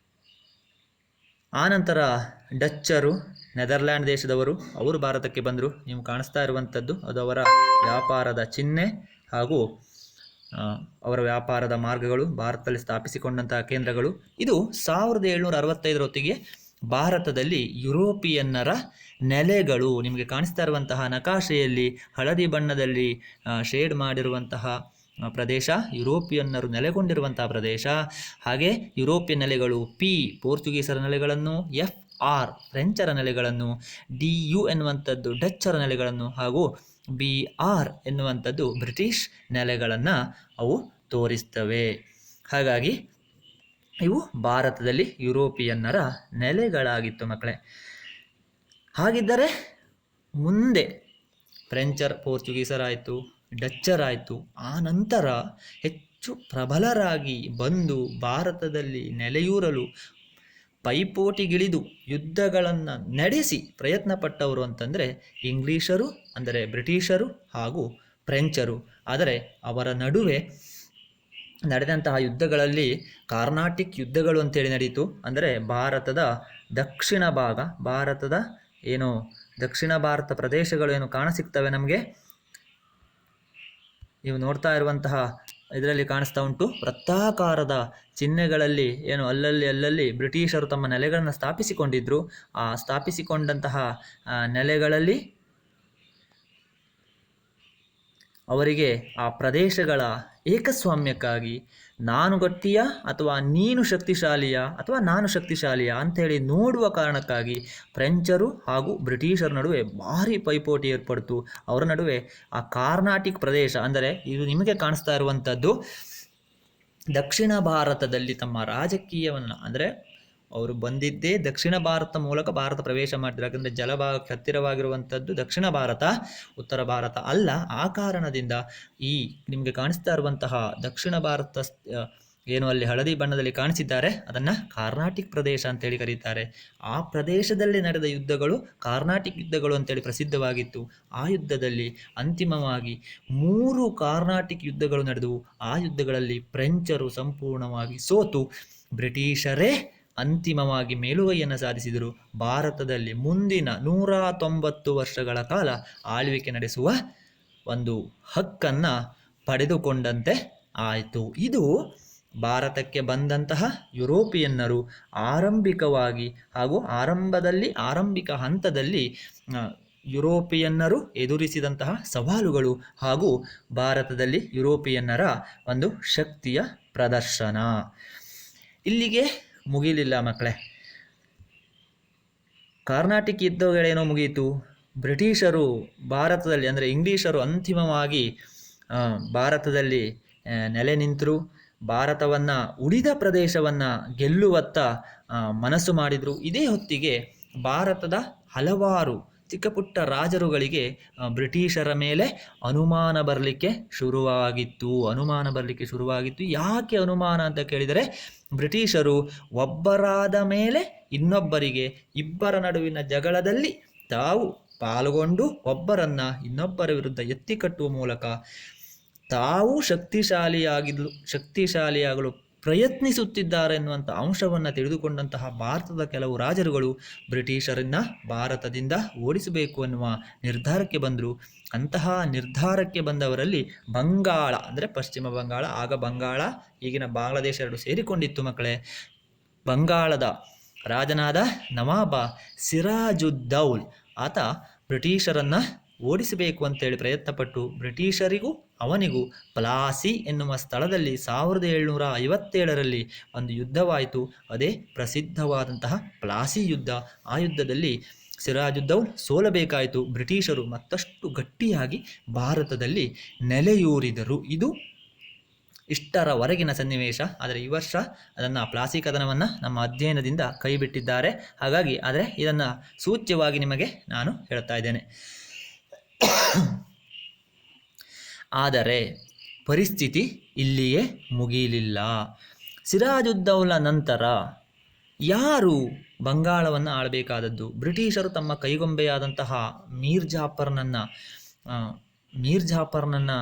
ಆನಂತರ ಡಚ್ಚರು, ನೆದರ್ಲ್ಯಾಂಡ್ ದೇಶದವರು, ಅವರು ಭಾರತಕ್ಕೆ ಬಂದರು. ನೀವು ಕಾಣಿಸ್ತಾ ಇರುವಂಥದ್ದು ಅದು ಅವರ ವ್ಯಾಪಾರದ ಚಿಹ್ನೆ ಹಾಗೂ ಅವರ ವ್ಯಾಪಾರದ ಮಾರ್ಗಗಳು, ಭಾರತದಲ್ಲಿ ಸ್ಥಾಪಿಸಿಕೊಂಡಂತಹ ಕೇಂದ್ರಗಳು. ಇದು 1765 ಹೊತ್ತಿಗೆ ಭಾರತದಲ್ಲಿ ಯುರೋಪಿಯನ್ನರ ನೆಲೆಗಳು. ನಿಮಗೆ ಕಾಣಿಸ್ತಾ ಇರುವಂತಹ ನಕಾಶೆಯಲ್ಲಿ ಹಳದಿ ಬಣ್ಣದಲ್ಲಿ ಶೇಡ್ ಮಾಡಿರುವಂತಹ ಪ್ರದೇಶ ಯುರೋಪಿಯನ್ನರು ನೆಲೆಗೊಂಡಿರುವಂತಹ ಪ್ರದೇಶ. ಹಾಗೆ ಯುರೋಪಿಯನ್ ನೆಲೆಗಳು ಪಿ ಪೋರ್ಚುಗೀಸರ ನೆಲೆಗಳನ್ನು, ಎಫ್ ಆರ್ ಫ್ರೆಂಚರ ನೆಲೆಗಳನ್ನು, ಡಿ ಯು ಎನ್ನುವಂಥದ್ದು ಡಚ್ಚರ ನೆಲೆಗಳನ್ನು ಹಾಗೂ ಬಿ ಆರ್ ಎನ್ನುವಂಥದ್ದು ಬ್ರಿಟಿಷ್ ನೆಲೆಗಳನ್ನು ಅವು ತೋರಿಸ್ತವೆ. ಹಾಗಾಗಿ ಇವು ಭಾರತದಲ್ಲಿ ಯುರೋಪಿಯನ್ನರ ನೆಲೆಗಳಾಗಿತ್ತು ಮಕ್ಕಳೇ. ಹಾಗಿದ್ದರೆ ಮುಂದೆ ಫ್ರೆಂಚರ್ ಪೋರ್ಚುಗೀಸರಾಯಿತು, ಡಚ್ಚರಾಯಿತು, ಆ ನಂತರ ಹೆಚ್ಚು ಪ್ರಬಲರಾಗಿ ಬಂದು ಭಾರತದಲ್ಲಿ ನೆಲೆಯೂರಲು ಪೈಪೋಟಿಗಿಳಿದು ಯುದ್ಧಗಳನ್ನು ನಡೆಸಿ ಪ್ರಯತ್ನ ಪಟ್ಟವರು ಅಂತಂದರೆ ಇಂಗ್ಲೀಷರು, ಅಂದರೆ ಬ್ರಿಟಿಷರು ಹಾಗೂ ಫ್ರೆಂಚರು. ಆದರೆ ಅವರ ನಡುವೆ ನಡೆದಂತಹ ಯುದ್ಧಗಳಲ್ಲಿ ಕಾರ್ನಾಟಿಕ್ ಯುದ್ಧಗಳು ಅಂತೇಳಿ ನಡೀತು. ಅಂದರೆ ಭಾರತದ ದಕ್ಷಿಣ ಭಾಗ, ಭಾರತದ ಏನು ದಕ್ಷಿಣ ಭಾರತ ಪ್ರದೇಶಗಳು ಏನು ಕಾಣಸಿಗ್ತವೆ ನಮಗೆ, ನೀವು ನೋಡ್ತಾ ಇರುವಂತಹ ಇದರಲ್ಲಿ ಕಾಣಿಸ್ತಾ ಉಂಟು ವೃತ್ತಾಕಾರದ ಚಿಹ್ನೆಗಳಲ್ಲಿ ಏನು ಅಲ್ಲಲ್ಲಿ ಬ್ರಿಟಿಷರು ತಮ್ಮ ನೆಲೆಗಳನ್ನು ಸ್ಥಾಪಿಸಿಕೊಂಡಿದ್ರು. ಆ ಸ್ಥಾಪಿಸಿಕೊಂಡಂತಹ ನೆಲೆಗಳಲ್ಲಿ ಅವರಿಗೆ ಆ ಪ್ರದೇಶಗಳ ಏಕಸ್ವಾಮ್ಯಕ್ಕಾಗಿ ನಾನು ಗಟ್ಟಿಯ ಅಥವಾ ನೀನು ಶಕ್ತಿಶಾಲಿಯ ಅಥವಾ ನಾನು ಶಕ್ತಿಶಾಲಿಯ ಅಂಥೇಳಿ ನೋಡುವ ಕಾರಣಕ್ಕಾಗಿ ಫ್ರೆಂಚರು ಹಾಗೂ ಬ್ರಿಟಿಷರ ನಡುವೆ ಭಾರಿ ಪೈಪೋಟಿ ಏರ್ಪಡ್ತು. ಅವರ ನಡುವೆ ಆ ಕಾರ್ನಾಟಿಕ್ ಪ್ರದೇಶ, ಅಂದರೆ ಇದು ನಿಮಗೆ ಕಾಣಿಸ್ತಾ ಇರುವಂಥದ್ದು ದಕ್ಷಿಣ ಭಾರತದಲ್ಲಿ ತಮ್ಮ ರಾಜಕೀಯವನ್ನು, ಅಂದರೆ ಅವರು ಬಂದಿದ್ದೇ ದಕ್ಷಿಣ ಭಾರತ ಮೂಲಕ ಭಾರತ ಪ್ರವೇಶ ಮಾಡಿದ್ರು. ಯಾಕಂದರೆ ಜಲಭಾಗಕ್ಕೆ ಹತ್ತಿರವಾಗಿರುವಂಥದ್ದು ದಕ್ಷಿಣ ಭಾರತ, ಉತ್ತರ ಭಾರತ ಅಲ್ಲ. ಆ ಕಾರಣದಿಂದ ಈ ನಿಮಗೆ ಕಾಣಿಸ್ತಾ ಇರುವಂತಹ ದಕ್ಷಿಣ ಭಾರತ ಏನು ಅಲ್ಲಿ ಹಳದಿ ಬಣ್ಣದಲ್ಲಿ ಕಾಣಿಸಿದ್ದಾರೆ ಅದನ್ನು ಕಾರ್ನಾಟಿಕ್ ಪ್ರದೇಶ ಅಂತೇಳಿ ಕರೀತಾರೆ. ಆ ಪ್ರದೇಶದಲ್ಲಿ ನಡೆದ ಯುದ್ಧಗಳು ಕಾರ್ನಾಟಿಕ್ ಯುದ್ಧಗಳು ಅಂತೇಳಿ ಪ್ರಸಿದ್ಧವಾಗಿತ್ತು. ಆ ಯುದ್ಧದಲ್ಲಿ ಅಂತಿಮವಾಗಿ 3 ಕಾರ್ನಾಟಿಕ್ ಯುದ್ಧಗಳು ನಡೆದವು. ಆ ಯುದ್ಧಗಳಲ್ಲಿ ಫ್ರೆಂಚರು ಸಂಪೂರ್ಣವಾಗಿ ಸೋತು ಬ್ರಿಟಿಷರೇ ಅಂತಿಮವಾಗಿ ಮೇಲುಗೈಯನ್ನು ಸಾಧಿಸಿದರು. ಭಾರತದಲ್ಲಿ ಮುಂದಿನ 190 ವರ್ಷಗಳ ಕಾಲ ಆಳ್ವಿಕೆ ನಡೆಸುವ ಒಂದು ಹಕ್ಕನ್ನು ಪಡೆದುಕೊಂಡಂತೆ ಆಯಿತು. ಇದು ಭಾರತಕ್ಕೆ ಬಂದಂತಹ ಯುರೋಪಿಯನ್ನರು ಆರಂಭಿಕವಾಗಿ ಹಾಗೂ ಆರಂಭಿಕ ಹಂತದಲ್ಲಿ ಯುರೋಪಿಯನ್ನರು ಎದುರಿಸಿದಂತಹ ಸವಾಲುಗಳು ಹಾಗೂ ಭಾರತದಲ್ಲಿ ಯುರೋಪಿಯನ್ನರ ಒಂದು ಶಕ್ತಿಯ ಪ್ರದರ್ಶನ. ಇಲ್ಲಿಗೆ ಮುಗಿಲಿಲ್ಲ ಮಕ್ಕಳೇ. ಕಾರ್ನಾಟಿಕ್ ಯುದ್ಧಗಳೇನೋ ಮುಗಿಯಿತು. ಬ್ರಿಟಿಷರು ಭಾರತದಲ್ಲಿ, ಅಂದರೆ ಇಂಗ್ಲೀಷರು ಅಂತಿಮವಾಗಿ ಭಾರತದಲ್ಲಿ ನೆಲೆ ನಿಂತರು. ಭಾರತವನ್ನು, ಉಳಿದ ಪ್ರದೇಶವನ್ನು ಗೆಲ್ಲುವತ್ತ ಮನಸ್ಸು ಮಾಡಿದರು. ಇದೇ ಹೊತ್ತಿಗೆ ಭಾರತದ ಹಲವಾರು ಚಿಕ್ಕ ಪುಟ್ಟ ರಾಜರುಗಳಿಗೆ ಬ್ರಿಟಿಷರ ಮೇಲೆ ಅನುಮಾನ ಬರಲಿಕ್ಕೆ ಶುರುವಾಗಿತ್ತು. ಯಾಕೆ ಅನುಮಾನ ಅಂತ ಕೇಳಿದರೆ, ಬ್ರಿಟಿಷರು ಒಬ್ಬರಾದ ಮೇಲೆ ಇನ್ನೊಬ್ಬರಿಗೆ, ಇಬ್ಬರ ನಡುವಿನ ಜಗಳದಲ್ಲಿ ತಾವು ಪಾಲ್ಗೊಂಡು ಒಬ್ಬರನ್ನು ಇನ್ನೊಬ್ಬರ ವಿರುದ್ಧ ಎತ್ತಿ ಕಟ್ಟುವ ಮೂಲಕ ತಾವು ಶಕ್ತಿಶಾಲಿಯಾಗಲು ಪ್ರಯತ್ನಿಸುತ್ತಿದ್ದಾರೆ ಎನ್ನುವಂಥ ಅಂಶವನ್ನು ತಿಳಿದುಕೊಂಡಂತಹ ಭಾರತದ ಕೆಲವು ರಾಜರುಗಳು ಬ್ರಿಟಿಷರನ್ನು ಭಾರತದಿಂದ ಓಡಿಸಬೇಕು ಎನ್ನುವ ನಿರ್ಧಾರಕ್ಕೆ ಬಂದರು. ಅಂತಹ ನಿರ್ಧಾರಕ್ಕೆ ಬಂದವರಲ್ಲಿ ಬಂಗಾಳ, ಅಂದರೆ ಪಶ್ಚಿಮ ಬಂಗಾಳ, ಆಗ ಬಂಗಾಳ ಈಗಿನ ಬಾಂಗ್ಲಾದೇಶ ಎರಡು ಸೇರಿಕೊಂಡಿತ್ತು ಮಕ್ಕಳೇ. ಬಂಗಾಳದ ರಾಜನಾದ ನವಾಬ ಸಿರಾಜುದ್ದೌಲ್ ಆತ ಬ್ರಿಟಿಷರನ್ನು ಓಡಿಸಬೇಕು ಅಂತೇಳಿ ಪ್ರಯತ್ನಪಟ್ಟು ಬ್ರಿಟಿಷರಿಗೂ ಅವನಿಗೂ ಪ್ಲಾಸಿ ಎನ್ನುವ ಸ್ಥಳದಲ್ಲಿ 1757ರಲ್ಲಿ ಒಂದು ಯುದ್ಧವಾಯಿತು. ಅದೇ ಪ್ರಸಿದ್ಧವಾದಂತಹ ಪ್ಲಾಸಿ ಯುದ್ಧ. ಆ ಯುದ್ಧದಲ್ಲಿ ಸಿರಾಜುದ್ದೌಲ್ ಸೋಲಬೇಕಾಯಿತು. ಬ್ರಿಟಿಷರು ಮತ್ತಷ್ಟು ಗಟ್ಟಿಯಾಗಿ ಭಾರತದಲ್ಲಿ ನೆಲೆಯೂರಿದರು. ಇದು ಇಷ್ಟರವರೆಗಿನ ಸನ್ನಿವೇಶ. ಆದರೆ ಈ ವರ್ಷ ಅದನ್ನು ಪ್ಲಾಸಿ ಕದನವನ್ನು ನಮ್ಮ ಅಧ್ಯಯನದಿಂದ ಕೈಬಿಟ್ಟಿದ್ದಾರೆ. ಹಾಗಾಗಿ ಆದರೆ ಇದನ್ನು ಸೂಚ್ಯವಾಗಿ ನಿಮಗೆ ನಾನು ಹೇಳ್ತಾ ಇದ್ದೇನೆ. ಆದರೆ ಪರಿಸ್ಥಿತಿ ಇಲ್ಲಿಯೇ ಮುಗಿಯಲಿಲ್ಲ. ಸಿರಾಜುದ್ದೌಲ ನಂತರ ಯಾರು ಬಂಗಾಳವನ್ನು ಆಳಬೇಕಾದದ್ದು? ಬ್ರಿಟಿಷರು ತಮ್ಮ ಕೈಗೊಂಬೆಯಾದಂತಹ ಮೀರ್ ಜಾಫರ್ನನ್ನು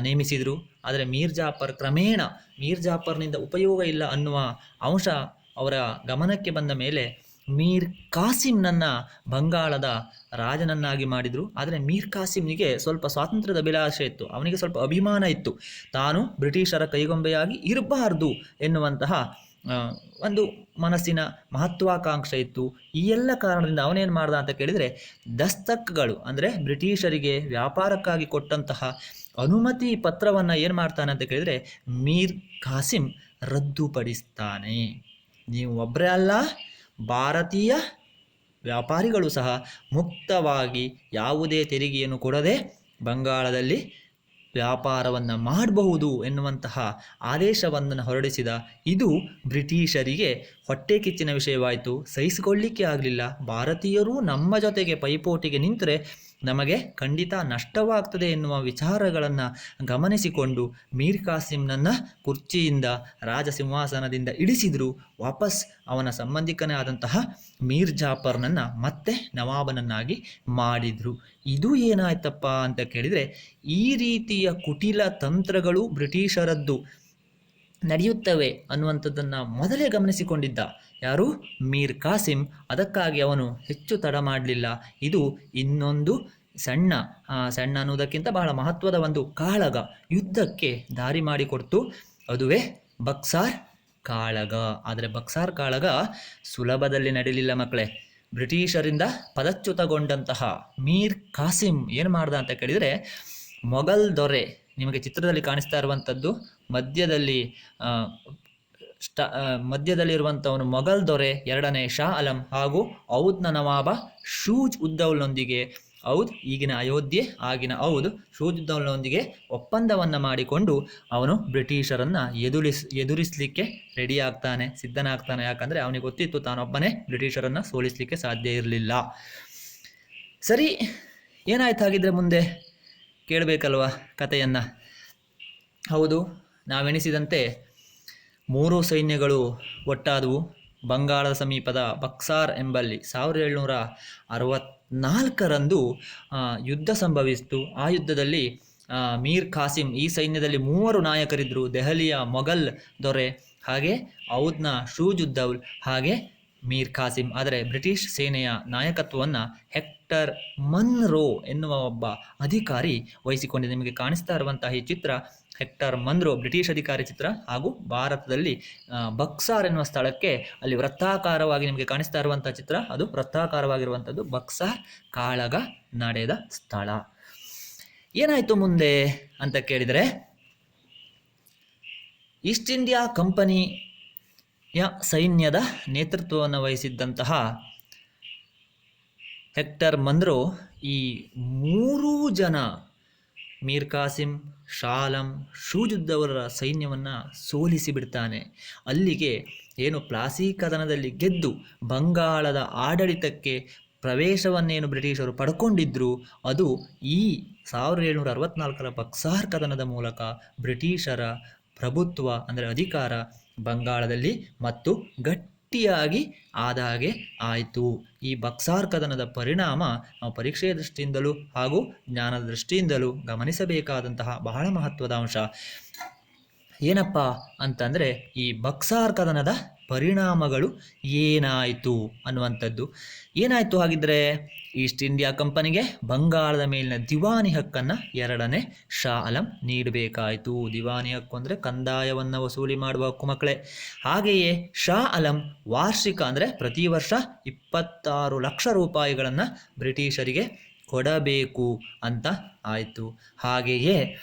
ನೇಮಿಸಿದರು. ಆದರೆ ಕ್ರಮೇಣ ಮೀರ್ ಜಾಫರ್ನಿಂದ ಉಪಯೋಗ ಇಲ್ಲ ಅನ್ನುವ ಅಂಶ ಅವರ ಗಮನಕ್ಕೆ ಬಂದ ಮೇಲೆ ಮೀರ್ ಕಾಸಿಂನನ್ನು ಬಂಗಾಳದ ರಾಜನನ್ನಾಗಿ ಮಾಡಿದರು. ಆದರೆ ಮೀರ್ ಕಾಸಿಂನಿಗೆ ಸ್ವಲ್ಪ ಸ್ವಾತಂತ್ರ್ಯದ ಅಭಿಲಾಷೆ ಇತ್ತು, ಅವನಿಗೆ ಸ್ವಲ್ಪ ಅಭಿಮಾನ ಇತ್ತು. ತಾನು ಬ್ರಿಟಿಷರ ಕೈಗೊಂಬೆಯಾಗಿ ಇರಬಾರ್ದು ಎನ್ನುವಂತಹ ಒಂದು ಮನಸ್ಸಿನ ಮಹತ್ವಾಕಾಂಕ್ಷೆ ಇತ್ತು. ಈ ಎಲ್ಲ ಕಾರಣದಿಂದ ಅವನೇನು ಮಾಡ್ದ ಅಂತ ಕೇಳಿದರೆ, ದಸ್ತಕ್ಗಳು ಅಂದರೆ ಬ್ರಿಟಿಷರಿಗೆ ವ್ಯಾಪಾರಕ್ಕಾಗಿ ಕೊಟ್ಟಂತಹ ಅನುಮತಿ ಪತ್ರವನ್ನು ಏನು ಮಾಡ್ತಾನೆ ಅಂತ ಕೇಳಿದರೆ ಮೀರ್ ಖಾಸಿಂ ರದ್ದುಪಡಿಸ್ತಾನೆ. ನೀವು ಒಬ್ಬರೇ ಅಲ್ಲ, ಭಾರತೀಯ ವ್ಯಾಪಾರಿಗಳು ಸಹ ಮುಕ್ತವಾಗಿ ಯಾವುದೇ ತೆರಿಗೆಯನ್ನು ಕೊಡದೆ ಬಂಗಾಳದಲ್ಲಿ ವ್ಯಾಪಾರವನ್ನು ಮಾಡಬಹುದು ಎನ್ನುವಂತಹ ಆದೇಶವನ್ನು ಹೊರಡಿಸಿದ. ಇದು ಬ್ರಿಟಿಷರಿಗೆ ಹೊಟ್ಟೆ ಕಿಚ್ಚಿನ ವಿಷಯವಾಯಿತು, ಸಹಿಸಿಕೊಳ್ಳಿಕ್ಕೆ ಆಗಲಿಲ್ಲ. ಭಾರತೀಯರು ನಮ್ಮ ಜೊತೆಗೆ ಪೈಪೋಟಿಗೆ ನಿಂತರೆ ನಮಗೆ ಖಂಡಿತ ನಷ್ಟವಾಗ್ತದೆ ಎನ್ನುವ ವಿಚಾರಗಳನ್ನು ಗಮನಿಸಿಕೊಂಡು ಮೀರ್ ಖಾಸಿಂನನ್ನು ಕುರ್ಚಿಯಿಂದ, ರಾಜಸಿಂಹಾಸನದಿಂದ ಇಳಿಸಿದರು. ವಾಪಸ್ ಅವನ ಸಂಬಂಧಿಕನೇ ಆದಂತಹ ಮೀರ್ ಜಾಫರ್ನನ್ನು ಮತ್ತೆ ನವಾಬನನ್ನಾಗಿ ಮಾಡಿದರು. ಇದು ಏನಾಯ್ತಪ್ಪ ಅಂತ ಕೇಳಿದರೆ, ಈ ರೀತಿಯ ಕುಟಿಲ ತಂತ್ರಗಳು ಬ್ರಿಟಿಷರದ್ದು ನಡೆಯುತ್ತವೆ ಅನ್ನುವಂಥದ್ದನ್ನು ಮೊದಲೇ ಗಮನಿಸಿಕೊಂಡಿದ್ದ ಯಾರು? ಮೀರ್ ಖಾಸಿಂ. ಅದಕ್ಕಾಗಿ ಅವನು ಹೆಚ್ಚು ತಡ ಮಾಡಲಿಲ್ಲ. ಇದು ಇನ್ನೊಂದು ಸಣ್ಣ ಅನ್ನುವುದಕ್ಕಿಂತ ಬಹಳ ಮಹತ್ವದ ಒಂದು ಕಾಳಗ, ಯುದ್ಧಕ್ಕೆ ದಾರಿ ಮಾಡಿಕೊಡ್ತು. ಅದುವೇ ಬಕ್ಸಾರ್ ಕಾಳಗ. ಆದರೆ ಬಕ್ಸಾರ್ ಕಾಳಗ ಸುಲಭದಲ್ಲಿ ನಡೆಯಲಿಲ್ಲ ಮಕ್ಕಳೇ. ಬ್ರಿಟಿಷರಿಂದ ಪದಚ್ಯುತಗೊಂಡಂತಹ ಮೀರ್ ಖಾಸಿಂ ಏನು ಮಾಡ್ದ ಅಂತ ಕೇಳಿದರೆ, ಮೊಘಲ್ ದೊರೆ, ನಿಮಗೆ ಚಿತ್ರದಲ್ಲಿ ಕಾಣಿಸ್ತಾ ಇರುವಂಥದ್ದು ಮಧ್ಯದಲ್ಲಿರುವಂಥವನು ಮೊಘಲ್ ದೊರೆ ಎರಡನೇ ಶಾ ಆಲಂ ಹಾಗೂ ಔದ್ನ ನವಾಬ ಶೂಜ್ ಉದ್ದೌಲ್ನೊಂದಿಗೆ, ಔದ್ ಈಗಿನ ಅಯೋಧ್ಯೆ, ಆಗಿನ ಔದ್, ಶೂಜ್ ಉದ್ದೌಲ್ನೊಂದಿಗೆ ಒಪ್ಪಂದವನ್ನು ಮಾಡಿಕೊಂಡು ಅವನು ಬ್ರಿಟಿಷರನ್ನು ಎದುರಿಸಲಿಕ್ಕೆ ರೆಡಿ ಆಗ್ತಾನೆ, ಸಿದ್ಧನಾಗ್ತಾನೆ. ಯಾಕಂದರೆ ಅವನಿಗೆ ಗೊತ್ತಿತ್ತು ತಾನೊಬ್ಬನೇ ಬ್ರಿಟಿಷರನ್ನು ಸೋಲಿಸಲಿಕ್ಕೆ ಸಾಧ್ಯ ಇರಲಿಲ್ಲ. ಸರಿ, ಏನಾಯ್ತು ಹಾಗಿದ್ರೆ ಮುಂದೆ ಕೇಳಬೇಕಲ್ವ ಕಥೆಯನ್ನು. ಹೌದು, ನಾವೆಣಿಸಿದಂತೆ 3 ಸೈನ್ಯಗಳು ಒಟ್ಟಾದವು. ಬಂಗಾಳದ ಸಮೀಪದ ಬಕ್ಸಾರ್ ಎಂಬಲ್ಲಿ 1764ರಂದು ಯುದ್ಧ ಸಂಭವಿಸಿತು. ಆ ಯುದ್ಧದಲ್ಲಿ ಮೀರ್ ಖಾಸಿಂ, ಈ ಸೈನ್ಯದಲ್ಲಿ 3 ನಾಯಕರಿದ್ದರು. ದೆಹಲಿಯ ಮೊಘಲ್ ದೊರೆ, ಹಾಗೆ ಔದ್ನ ಶೂಜ್ ಉದ್ದೌಲ್, ಹಾಗೆ ಮೀರ್ ಖಾಸಿಂ. ಆದರೆ ಬ್ರಿಟಿಷ್ ಸೇನೆಯ ನಾಯಕತ್ವವನ್ನು ಹೆಕ್ಟರ್ ಮನ್ರೋ ಎನ್ನುವ ಒಬ್ಬ ಅಧಿಕಾರಿ ವಹಿಸಿಕೊಂಡಿದೆ. ನಿಮಗೆ ಕಾಣಿಸ್ತಾ ಇರುವಂತಹ ಈ ಚಿತ್ರ ಹೆಕ್ಟರ್ ಮನ್ರೋ, ಬ್ರಿಟಿಷ್ ಅಧಿಕಾರಿ ಚಿತ್ರ. ಹಾಗೂ ಭಾರತದಲ್ಲಿ ಬಕ್ಸಾರ್ ಎನ್ನುವ ಸ್ಥಳಕ್ಕೆ ಅಲ್ಲಿ ವೃತ್ತಾಕಾರವಾಗಿ ನಿಮಗೆ ಕಾಣಿಸ್ತಾ ಇರುವಂತಹ ಚಿತ್ರ, ಅದು ವೃತ್ತಾಕಾರವಾಗಿರುವಂಥದ್ದು ಬಕ್ಸಾರ್ ಕಾಳಗ ನಡೆದ ಸ್ಥಳ. ಏನಾಯಿತು ಮುಂದೆ ಅಂತ ಕೇಳಿದರೆ, ಈಸ್ಟ್ ಇಂಡಿಯಾ ಕಂಪನಿಯ ಸೈನ್ಯದ ನೇತೃತ್ವವನ್ನು ವಹಿಸಿದ್ದಂತಹ ಹೆಕ್ಟರ್ ಮನ್ರೋ ಈ 3 ಜನ ಮೀರ್ ಖಾಸಿಂ, ಶಾ ಆಲಂ, ಶೂಜ್ ಉದ್ದೌಲರ ಸೈನ್ಯವನ್ನು ಸೋಲಿಸಿ ಬಿಡ್ತಾನೆ. ಅಲ್ಲಿಗೆ ಏನು ಪ್ಲಾಸಿ ಕದನದಲ್ಲಿ ಗೆದ್ದು ಬಂಗಾಳದ ಆಡಳಿತಕ್ಕೆ ಪ್ರವೇಶವನ್ನೇನು ಬ್ರಿಟಿಷರು ಪಡ್ಕೊಂಡಿದ್ರು, ಅದು ಈ 1764ರ ಬಕ್ಸಾರ್ ಕದನದ ಮೂಲಕ ಬ್ರಿಟಿಷರ ಪ್ರಭುತ್ವ ಅಂದರೆ ಅಧಿಕಾರ ಬಂಗಾಳದಲ್ಲಿ ಮತ್ತು ಗಟ್ಟಿಯಾಗಿ ಆದಾಗೆ ಆಯಿತು. ಈ ಬಕ್ಸಾರ್ ಕದನದ ಪರಿಣಾಮ ನಾವು ಪರೀಕ್ಷೆಯ ದೃಷ್ಟಿಯಿಂದಲೂ ಹಾಗೂ ಜ್ಞಾನದ ದೃಷ್ಟಿಯಿಂದಲೂ ಗಮನಿಸಬೇಕಾದಂತಹ ಬಹಳ ಮಹತ್ವದ ಅಂಶ. ಏನಪ್ಪ ಅಂತಂದರೆ, ಈ ಬಕ್ಸಾರ್ ಕದನದ ಪರಿಣಾಮಗಳು ಏನಾಯಿತು ಅನ್ನುವಂಥದ್ದು. ಏನಾಯಿತು ಹಾಗಿದ್ರೆ? ಈಸ್ಟ್ ಇಂಡಿಯಾ ಕಂಪನಿಗೆ ಬಂಗಾಳದ ಮೇಲಿನ ದಿವಾನಿ ಹಕ್ಕನ್ನು 2ನೇ ಶಾ ಆಲಂ ನೀಡಬೇಕಾಯಿತು. ದಿವಾನಿ ಹಕ್ಕು ಅಂದರೆ ಕಂದಾಯವನ್ನು ವಸೂಲಿ ಮಾಡುವ ಹಕ್ಕು ಮಕ್ಕಳೇ. ಹಾಗೆಯೇ ಶಾ ಆಲಂ ವಾರ್ಷಿಕ ಅಂದರೆ ಪ್ರತಿ ವರ್ಷ 26 ಲಕ್ಷ ರೂಪಾಯಿಗಳನ್ನು ಬ್ರಿಟಿಷರಿಗೆ ಕೊಡಬೇಕು ಅಂತ ಆಯಿತು. ಹಾಗೆಯೇ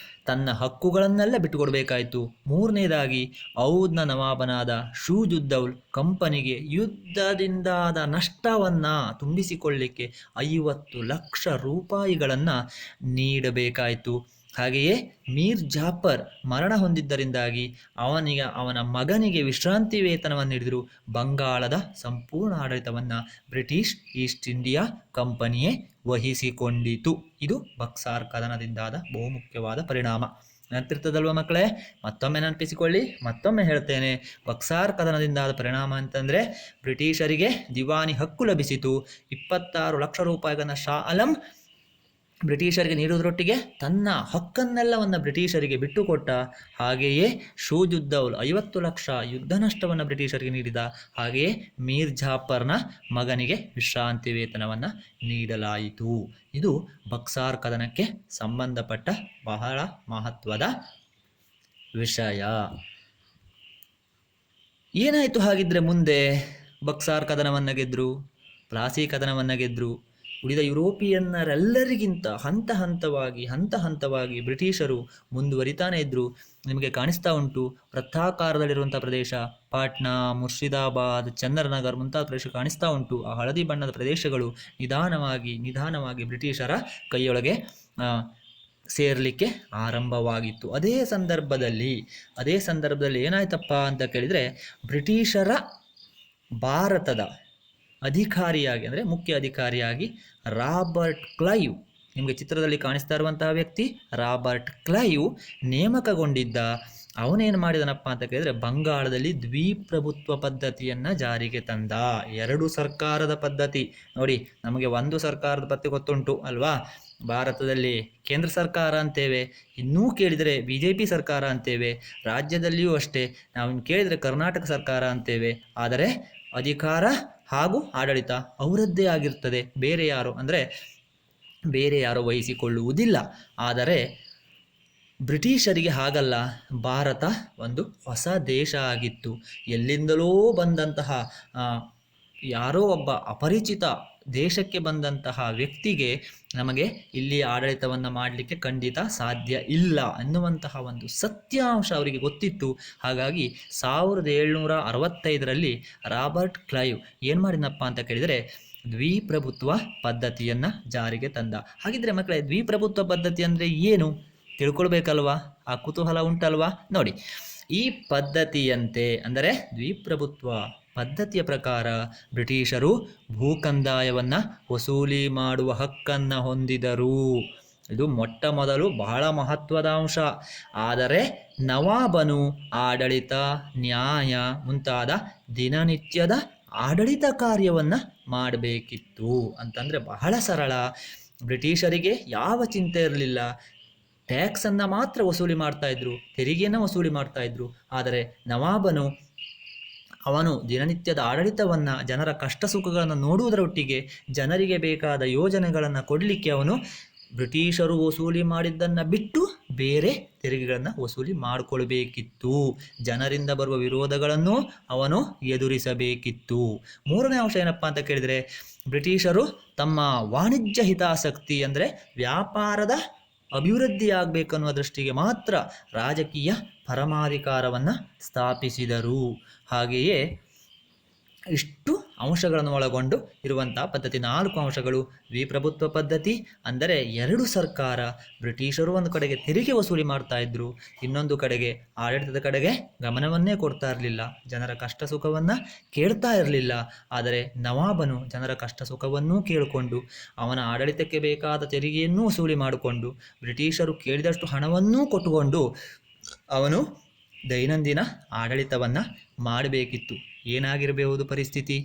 ತನ್ನ ಹಕ್ಕುಗಳನ್ನೆಲ್ಲ ಬಿಟ್ಟುಕೊಡಬೇಕಾಯಿತು. 3ನೇದಾಗಿ ಔದ್ನ ನವಾಬನಾದ ಶೂಜ್ ಉದ್ದೌಲ್ ಕಂಪನಿಗೆ ಯುದ್ಧದಿಂದಾದ ನಷ್ಟವನ್ನು ತುಂಬಿಸಿಕೊಳ್ಳಿಕ್ಕೆ 50 ಲಕ್ಷ ರೂಪಾಯಿಗಳನ್ನು ನೀಡಬೇಕಾಯಿತು. ಹಾಗೆಯೇ ಮೀರ್ ಜಾಫರ್ ಮರಣ ಹೊಂದಿದ್ದರಿಂದಾಗಿ ಅವನ ಮಗನಿಗೆ ವಿಶ್ರಾಂತಿ ವೇತನವನ್ನು ನೀಡಿದರು. ಬಂಗಾಳದ ಸಂಪೂರ್ಣ ಆಡಳಿತವನ್ನು ಬ್ರಿಟಿಷ್ ಈಸ್ಟ್ ಇಂಡಿಯಾ ಕಂಪನಿಯೇ ವಹಿಸಿಕೊಂಡಿತು. ಇದು ಬಕ್ಸಾರ್ ಕದನದಿಂದಾದ ಬಹುಮುಖ್ಯವಾದ ಪರಿಣಾಮ. ನೆನಪಿರ್ತದಲ್ವ ಮಕ್ಕಳೇ? ಮತ್ತೊಮ್ಮೆ ನೆನಪಿಸಿಕೊಳ್ಳಿ, ಮತ್ತೊಮ್ಮೆ ಹೇಳ್ತೇನೆ. ಬಕ್ಸಾರ್ ಕದನದಿಂದಾದ ಪರಿಣಾಮ ಅಂತಂದರೆ ಬ್ರಿಟಿಷರಿಗೆ ದಿವಾನಿ ಹಕ್ಕು ಲಭಿಸಿತು. 26 ಲಕ್ಷ ರೂಪಾಯಿಗಳನ್ನು ಶಾ ಆಲಂ ಬ್ರಿಟಿಷರಿಗೆ ನೀಡುವುದರೊಟ್ಟಿಗೆ ತನ್ನ ಹಕ್ಕನ್ನೆಲ್ಲವನ್ನು ಬ್ರಿಟಿಷರಿಗೆ ಬಿಟ್ಟುಕೊಟ್ಟ. ಹಾಗೆಯೇ ಶೂಜ್ ಉದ್ದೌಲ್ 50 ಲಕ್ಷ ಯುದ್ಧ ನಷ್ಟವನ್ನು ಬ್ರಿಟಿಷರಿಗೆ ನೀಡಿದ. ಹಾಗೆಯೇ ಮೀರ್ ಜಾಫರ್ನ ಮಗನಿಗೆ ವಿಶ್ರಾಂತಿ ವೇತನವನ್ನು ನೀಡಲಾಯಿತು. ಇದು ಬಕ್ಸಾರ್ ಕದನಕ್ಕೆ ಸಂಬಂಧಪಟ್ಟ ಬಹಳ ಮಹತ್ವದ ವಿಷಯ. ಏನಾಯಿತು ಹಾಗಿದ್ರೆ ಮುಂದೆ? ಬಕ್ಸಾರ್ ಕದನವನ್ನು ಗೆದ್ದರು, ಪ್ಲಾಸಿ ಕದನವನ್ನು ಗೆದ್ದರು. ಉಳಿದ ಯುರೋಪಿಯನ್ನರೆಲ್ಲರಿಗಿಂತ ಹಂತ ಹಂತವಾಗಿ ಬ್ರಿಟಿಷರು ಮುಂದುವರಿತಾನೆ ಇದ್ದರು. ನಿಮಗೆ ಕಾಣಿಸ್ತಾ ಉಂಟು ವೃತ್ತಾಕಾರದಲ್ಲಿರುವಂಥ ಪ್ರದೇಶ ಪಾಟ್ನಾ, ಮುರ್ಷಿದಾಬಾದ್, ಚಂದ್ರನಗರ್ ಮುಂತಾದ ಪ್ರದೇಶ ಕಾಣಿಸ್ತಾ ಉಂಟು. ಆ ಹಳದಿ ಬಣ್ಣದ ಪ್ರದೇಶಗಳು ನಿಧಾನವಾಗಿ ಬ್ರಿಟಿಷರ ಕೈಯೊಳಗೆ ಸೇರಲಿಕ್ಕೆ ಆರಂಭವಾಗಿತ್ತು. ಅದೇ ಸಂದರ್ಭದಲ್ಲಿ ಏನಾಯ್ತಪ್ಪ ಅಂತ ಕೇಳಿದರೆ, ಬ್ರಿಟಿಷರ ಭಾರತದ ಅಧಿಕಾರಿಯಾಗಿ ಅಂದರೆ ಮುಖ್ಯ ಅಧಿಕಾರಿಯಾಗಿ ರಾಬರ್ಟ್ ಕ್ಲೈವ್, ನಿಮಗೆ ಚಿತ್ರದಲ್ಲಿ ಕಾಣಿಸ್ತಾ ಇರುವಂತಹ ವ್ಯಕ್ತಿ ರಾಬರ್ಟ್ ಕ್ಲೈವ್ ನೇಮಕಗೊಂಡಿದ್ದ. ಅವನೇನು ಮಾಡಿದನಪ್ಪ ಅಂತ ಕೇಳಿದರೆ, ಬಂಗಾಳದಲ್ಲಿ ದ್ವಿಪ್ರಭುತ್ವ ಪದ್ಧತಿಯನ್ನು ಜಾರಿಗೆ ತಂದ. 2 ಸರ್ಕಾರದ ಪದ್ಧತಿ. ನೋಡಿ, ನಮಗೆ ಒಂದು ಸರ್ಕಾರದ ಪದ್ಧತಿ ಗೊತ್ತುಂಟು ಅಲ್ವಾ? ಭಾರತದಲ್ಲಿ ಕೇಂದ್ರ ಸರ್ಕಾರ ಅಂತೇವೆ, ಇನ್ನೂ ಕೇಳಿದರೆ BJP ಸರ್ಕಾರ ಅಂತೇವೆ, ರಾಜ್ಯದಲ್ಲಿಯೂ ಅಷ್ಟೇ ನಾವು ಕೇಳಿದರೆ ಕರ್ನಾಟಕ ಸರ್ಕಾರ ಅಂತೇವೆ. ಆದರೆ ಅಧಿಕಾರ ಹಾಗೂ ಆಡಳಿತ ಅವರದ್ದೇ ಆಗಿರ್ತದೆ, ಬೇರೆ ಯಾರೋ ವಹಿಸಿಕೊಳ್ಳುವುದಿಲ್ಲ. ಆದರೆ ಬ್ರಿಟಿಷರಿಗೆ ಹಾಗಲ್ಲ. ಭಾರತ ಒಂದು ಹೊಸ ದೇಶ ಆಗಿತ್ತು. ಎಲ್ಲಿಂದಲೋ ಬಂದಂತಹ ಯಾರೋ ಒಬ್ಬ ಅಪರಿಚಿತ ದೇಶಕ್ಕೆ ಬಂದಂತಹ ವ್ಯಕ್ತಿಗೆ ನಮಗೆ ಇಲ್ಲಿ ಆಡಳಿತವನ್ನು ಮಾಡಲಿಕ್ಕೆ ಖಂಡಿತ ಸಾಧ್ಯ ಇಲ್ಲ ಅನ್ನುವಂತಹ ಒಂದು ಸತ್ಯಾಂಶ ಅವರಿಗೆ ಗೊತ್ತಿತ್ತು. ಹಾಗಾಗಿ 1765ರಲ್ಲಿ ರಾಬರ್ಟ್ ಕ್ಲೈವ್ ಏನು ಮಾಡಿದನಪ್ಪ ಅಂತ ಕೇಳಿದರೆ, ದ್ವಿಪ್ರಭುತ್ವ ಪದ್ಧತಿಯನ್ನು ಜಾರಿಗೆ ತಂದ. ಹಾಗಿದ್ರೆ ಮಕ್ಕಳೇ, ದ್ವಿಪ್ರಭುತ್ವ ಪದ್ಧತಿ ಅಂದರೆ ಏನು ತಿಳ್ಕೊಳ್ಬೇಕಲ್ವಾ? ಆ ಕುತೂಹಲ ಉಂಟಲ್ವಾ? ನೋಡಿ, ಈ ಪದ್ಧತಿಯಂತೆ ಅಂದರೆ ದ್ವಿಪ್ರಭುತ್ವ ಪದ್ಧತಿಯ ಪ್ರಕಾರ ಬ್ರಿಟಿಷರು ಭೂಕಂದಾಯವನ್ನು ವಸೂಲಿ ಮಾಡುವ ಹಕ್ಕನ್ನು ಹೊಂದಿದರು. ಇದು ಮೊಟ್ಟ ಮೊದಲು ಬಹಳ ಮಹತ್ವದ ಅಂಶ. ಆದರೆ ನವಾಬನು ಆಡಳಿತ, ನ್ಯಾಯ ಮುಂತಾದ ದಿನನಿತ್ಯದ ಆಡಳಿತ ಕಾರ್ಯವನ್ನು ಮಾಡಬೇಕಿತ್ತು. ಅಂತಂದರೆ ಬಹಳ ಸರಳ. ಬ್ರಿಟಿಷರಿಗೆ ಯಾವ ಚಿಂತೆ ಇರಲಿಲ್ಲ. ಟ್ಯಾಕ್ಸನ್ನು ಮಾತ್ರ ವಸೂಲಿ ಮಾಡ್ತಾಯಿದ್ರು, ತೆರಿಗೆಯನ್ನು ವಸೂಲಿ ಮಾಡ್ತಾಯಿದ್ರು. ಆದರೆ ನವಾಬನು ಅವನು ದಿನನಿತ್ಯದ ಆಡಳಿತವನ್ನು, ಜನರ ಕಷ್ಟ ಸುಖಗಳನ್ನು ನೋಡುವುದರೊಟ್ಟಿಗೆ ಜನರಿಗೆ ಬೇಕಾದ ಯೋಜನೆಗಳನ್ನು ಕೊಡಲಿಕ್ಕೆ ಅವನು ಬ್ರಿಟಿಷರು ವಸೂಲಿ ಮಾಡಿದ್ದನ್ನು ಬಿಟ್ಟು ಬೇರೆ ತೆರಿಗೆಗಳನ್ನು ವಸೂಲಿ ಮಾಡಿಕೊಳ್ಬೇಕಿತ್ತು. ಜನರಿಂದ ಬರುವ ವಿರೋಧಗಳನ್ನು ಅವನು ಎದುರಿಸಬೇಕಿತ್ತು. 3ನೇ ಅಂಶ ಏನಪ್ಪ ಅಂತ ಕೇಳಿದರೆ, ಬ್ರಿಟಿಷರು ತಮ್ಮ ವಾಣಿಜ್ಯ ಹಿತಾಸಕ್ತಿ ಅಂದರೆ ವ್ಯಾಪಾರದ ಅಭಿವೃದ್ಧಿ ಆಗಬೇಕನ್ನುವ ದೃಷ್ಟಿಗೆ ಮಾತ್ರ ರಾಜಕೀಯ ಪರಮಾಧಿಕಾರವನ್ನು ಸ್ಥಾಪಿಸಿದರು. ಹಾಗೆಯೇ ಇಷ್ಟು ಅಂಶಗಳನ್ನು ಒಳಗೊಂಡು ಇರುವಂತಹ ಪದ್ಧತಿ 4 ಅಂಶಗಳು. ದ್ವಿಪ್ರಭುತ್ವ ಪದ್ಧತಿ ಅಂದರೆ 2 ಸರ್ಕಾರ. ಬ್ರಿಟಿಷರು ಒಂದು ಕಡೆಗೆ ತೆರಿಗೆ ವಸೂಲಿ ಮಾಡ್ತಾ ಇದ್ರು, ಇನ್ನೊಂದು ಕಡೆಗೆ ಆಡಳಿತದ ಕಡೆಗೆ ಗಮನವನ್ನೇ ಕೊಡ್ತಾ ಇರಲಿಲ್ಲ, ಜನರ ಕಷ್ಟ ಸುಖವನ್ನು ಕೇಳ್ತಾ ಇರಲಿಲ್ಲ. ಆದರೆ ನವಾಬನು ಜನರ ಕಷ್ಟ ಸುಖವನ್ನೂ ಕೇಳಿಕೊಂಡು ಅವನ ಆಡಳಿತಕ್ಕೆ ಬೇಕಾದ ತೆರಿಗೆಯನ್ನೂ ವಸೂಲಿ ಮಾಡಿಕೊಂಡು ಬ್ರಿಟಿಷರು ಕೇಳಿದಷ್ಟು ಹಣವನ್ನೂ ಕೊಟ್ಟುಕೊಂಡು ಅವನು ದೈನಂದಿನ ಆಡಳಿತವನ್ನು ಮಾಡಬೇಕಿತ್ತು. ಏನಾಗಿರಬಹುದು ಪರಿಸ್ಥಿತಿ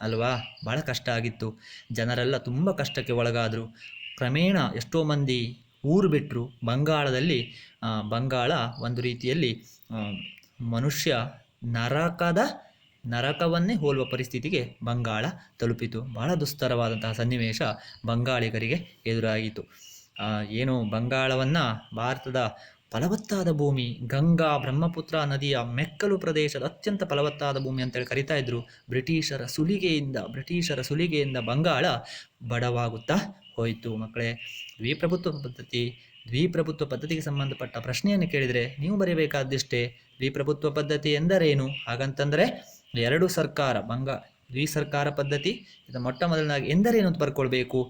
ಅಲ್ವಾ? ಭಾಳ ಕಷ್ಟ ಆಗಿತ್ತು. ಜನರೆಲ್ಲ ತುಂಬ ಕಷ್ಟಕ್ಕೆ ಒಳಗಾದರು. ಕ್ರಮೇಣ ಎಷ್ಟೋ ಮಂದಿ ಊರು ಬಿಟ್ಟರು. ಬಂಗಾಳ ಒಂದು ರೀತಿಯಲ್ಲಿ ಮನುಷ್ಯ ನರಕವನ್ನೇ ಹೋಲುವ ಪರಿಸ್ಥಿತಿಗೆ ಬಂಗಾಳ ತಲುಪಿತು. ಬಹಳ ದುಸ್ತರವಾದಂತಹ ಸನ್ನಿವೇಶ ಬಂಗಾಳಿಗರಿಗೆ ಎದುರಾಯಿತು. ಏನು ಬಂಗಾಳವನ್ನು ಭಾರತದ ಫಲವತ್ತಾದ ಭೂಮಿ, ಗಂಗಾ ಬ್ರಹ್ಮಪುತ್ರ ನದಿಯ ಮೆಕ್ಕಲು ಪ್ರದೇಶದ ಅತ್ಯಂತ ಫಲವತ್ತಾದ ಭೂಮಿ ಅಂತೇಳಿ ಕರಿತಾ ಇದ್ರು. ಬ್ರಿಟಿಷರ ಸುಲಿಗೆಯಿಂದ ಬಂಗಾಳ ಬಡವಾಗುತ್ತಾ ಹೋಯಿತು. ಮಕ್ಕಳೇ, ದ್ವಿಪ್ರಭುತ್ವ ಪದ್ಧತಿಗೆ ಸಂಬಂಧಪಟ್ಟ ಪ್ರಶ್ನೆಯನ್ನು ಕೇಳಿದರೆ ನೀವು ಬರೀಬೇಕಾದಿಷ್ಟೇ. ದ್ವಿಪ್ರಭುತ್ವ ಪದ್ಧತಿ ಎಂದರೇನು? ಹಾಗಂತಂದರೆ 2 ಸರ್ಕಾರ, ದ್ವಿಸರ್ಕಾರ ಪದ್ಧತಿ. ಇದು ಮೊಟ್ಟ ಮೊದಲನಾಗಿ ಎಂದರೇನು ಅಂತ ಬರ್ಕೊಳ್ಬೇಕು.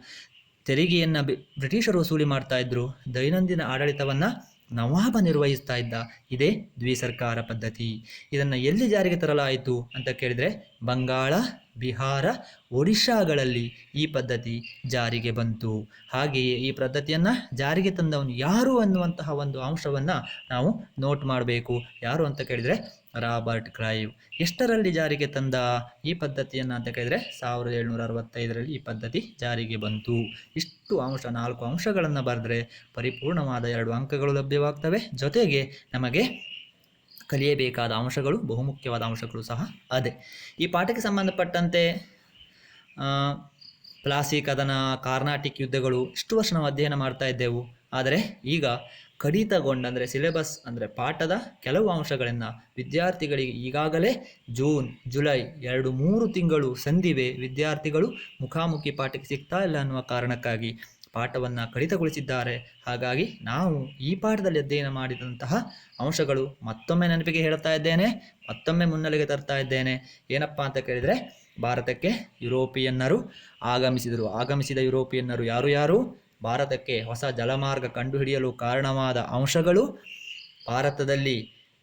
ತೆರಿಗೆಯನ್ನು ಬ್ರಿಟಿಷರು ವಸೂಲಿ ಮಾಡ್ತಾ ಇದ್ರು, ದೈನಂದಿನ ಆಡಳಿತವನ್ನು ನವಾಬ ನಿರ್ವಹಿಸ್ತಾ ಇದ್ದ. ಇದೇ ದ್ವಿಸರ್ಕಾರ ಪದ್ಧತಿ. ಇದನ್ನು ಎಲ್ಲಿ ಜಾರಿಗೆ ತರಲಾಯಿತು ಅಂತ ಕೇಳಿದರೆ, ಬಂಗಾಳ, ಬಿಹಾರ, ಒಡಿಶಾಗಳಲ್ಲಿ ಈ ಪದ್ಧತಿ ಜಾರಿಗೆ ಬಂತು. ಹಾಗೆಯೇ ಈ ಪದ್ಧತಿಯನ್ನು ಜಾರಿಗೆ ತಂದವನು ಯಾರು ಅನ್ನುವಂತಹ ಒಂದು ಅಂಶವನ್ನು ನಾವು ನೋಟ್ ಮಾಡಬೇಕು. ಯಾರು ಅಂತ ಕೇಳಿದರೆ ರಾಬರ್ಟ್ ಕ್ಲೈವ್. ಎಷ್ಟರಲ್ಲಿ ಜಾರಿಗೆ ತಂದ ಈ ಪದ್ಧತಿಯನ್ನು ಅಂತ ಕೇಳಿದರೆ 1765ರಲ್ಲಿ ಈ ಪದ್ಧತಿ ಜಾರಿಗೆ ಬಂತು. ಇಷ್ಟು ಅಂಶ 4 ಅಂಶಗಳನ್ನು ಬರೆದರೆ ಪರಿಪೂರ್ಣವಾದ 2 ಅಂಕಗಳು ಲಭ್ಯವಾಗ್ತವೆ. ಜೊತೆಗೆ ನಮಗೆ ಕಲಿಯಬೇಕಾದ ಅಂಶಗಳು, ಬಹುಮುಖ್ಯವಾದ ಅಂಶಗಳು ಸಹ ಅದೇ. ಈ ಪಾಠಕ್ಕೆ ಸಂಬಂಧಪಟ್ಟಂತೆ ಪ್ಲಾಸಿ ಕದನ, ಕಾರ್ನಾಟಿಕ್ ಯುದ್ಧಗಳು ಇಷ್ಟು ವರ್ಷ ನಾವು ಅಧ್ಯಯನ ಮಾಡ್ತಾ ಇದ್ದೆವು. ಆದರೆ ಈಗ ಕಡಿತಗೊಂಡ ಅಂದರೆ ಸಿಲೆಬಸ್ ಅಂದರೆ ಪಾಠದ ಕೆಲವು ಅಂಶಗಳನ್ನು ವಿದ್ಯಾರ್ಥಿಗಳಿಗೆ ಈಗಾಗಲೇ ಜೂನ್ ಜುಲೈ 2-3 ತಿಂಗಳು ಸಂದಿವೆ, ವಿದ್ಯಾರ್ಥಿಗಳು ಮುಖಾಮುಖಿ ಪಾಠಕ್ಕೆ ಸಿಗ್ತಾ ಇಲ್ಲ ಅನ್ನುವ ಕಾರಣಕ್ಕಾಗಿ ಪಾಠವನ್ನು ಕಡಿತಗೊಳಿಸಿದ್ದಾರೆ. ಹಾಗಾಗಿ ನಾವು ಈ ಪಾಠದಲ್ಲಿ ಅಧ್ಯಯನ ಮಾಡಿದಂತಹ ಅಂಶಗಳು ಮತ್ತೊಮ್ಮೆ ನೆನಪಿಗೆ ಹೇಳ್ತಾ ಇದ್ದೇನೆ, ಮತ್ತೊಮ್ಮೆ ಮುನ್ನೆಲೆಗೆ ತರ್ತಾ ಇದ್ದೇನೆ. ಏನಪ್ಪ ಅಂತ ಕೇಳಿದರೆ, ಭಾರತಕ್ಕೆ ಯುರೋಪಿಯನ್ನರು ಆಗಮಿಸಿದ ಯುರೋಪಿಯನ್ನರು ಯಾರು? ಭಾರತಕ್ಕೆ ಹೊಸ ಜಲಮಾರ್ಗ ಕಂಡುಹಿಡಿಯಲು ಕಾರಣವಾದ ಅಂಶಗಳು, ಭಾರತದಲ್ಲಿ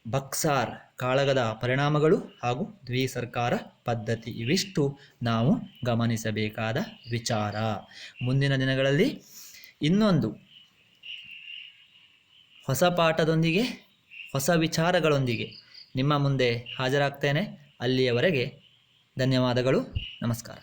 ಬಕ್ಸಾರ್ ಕಾಳಗದ ಪರಿಣಾಮಗಳು ಹಾಗೂ ದ್ವಿಸರ್ಕಾರ ಪದ್ಧತಿ. ಇವಿಷ್ಟು ನಾವು ಗಮನಿಸಬೇಕಾದ ವಿಚಾರ. ಮುಂದಿನ ದಿನಗಳಲ್ಲಿ ಇನ್ನೊಂದು ಹೊಸ ಪಾಠದೊಂದಿಗೆ ಹೊಸ ವಿಚಾರಗಳೊಂದಿಗೆ ನಿಮ್ಮ ಮುಂದೆ ಹಾಜರಾಗ್ತೇನೆ. ಅಲ್ಲಿಯವರೆಗೆ ಧನ್ಯವಾದಗಳು. ನಮಸ್ಕಾರ.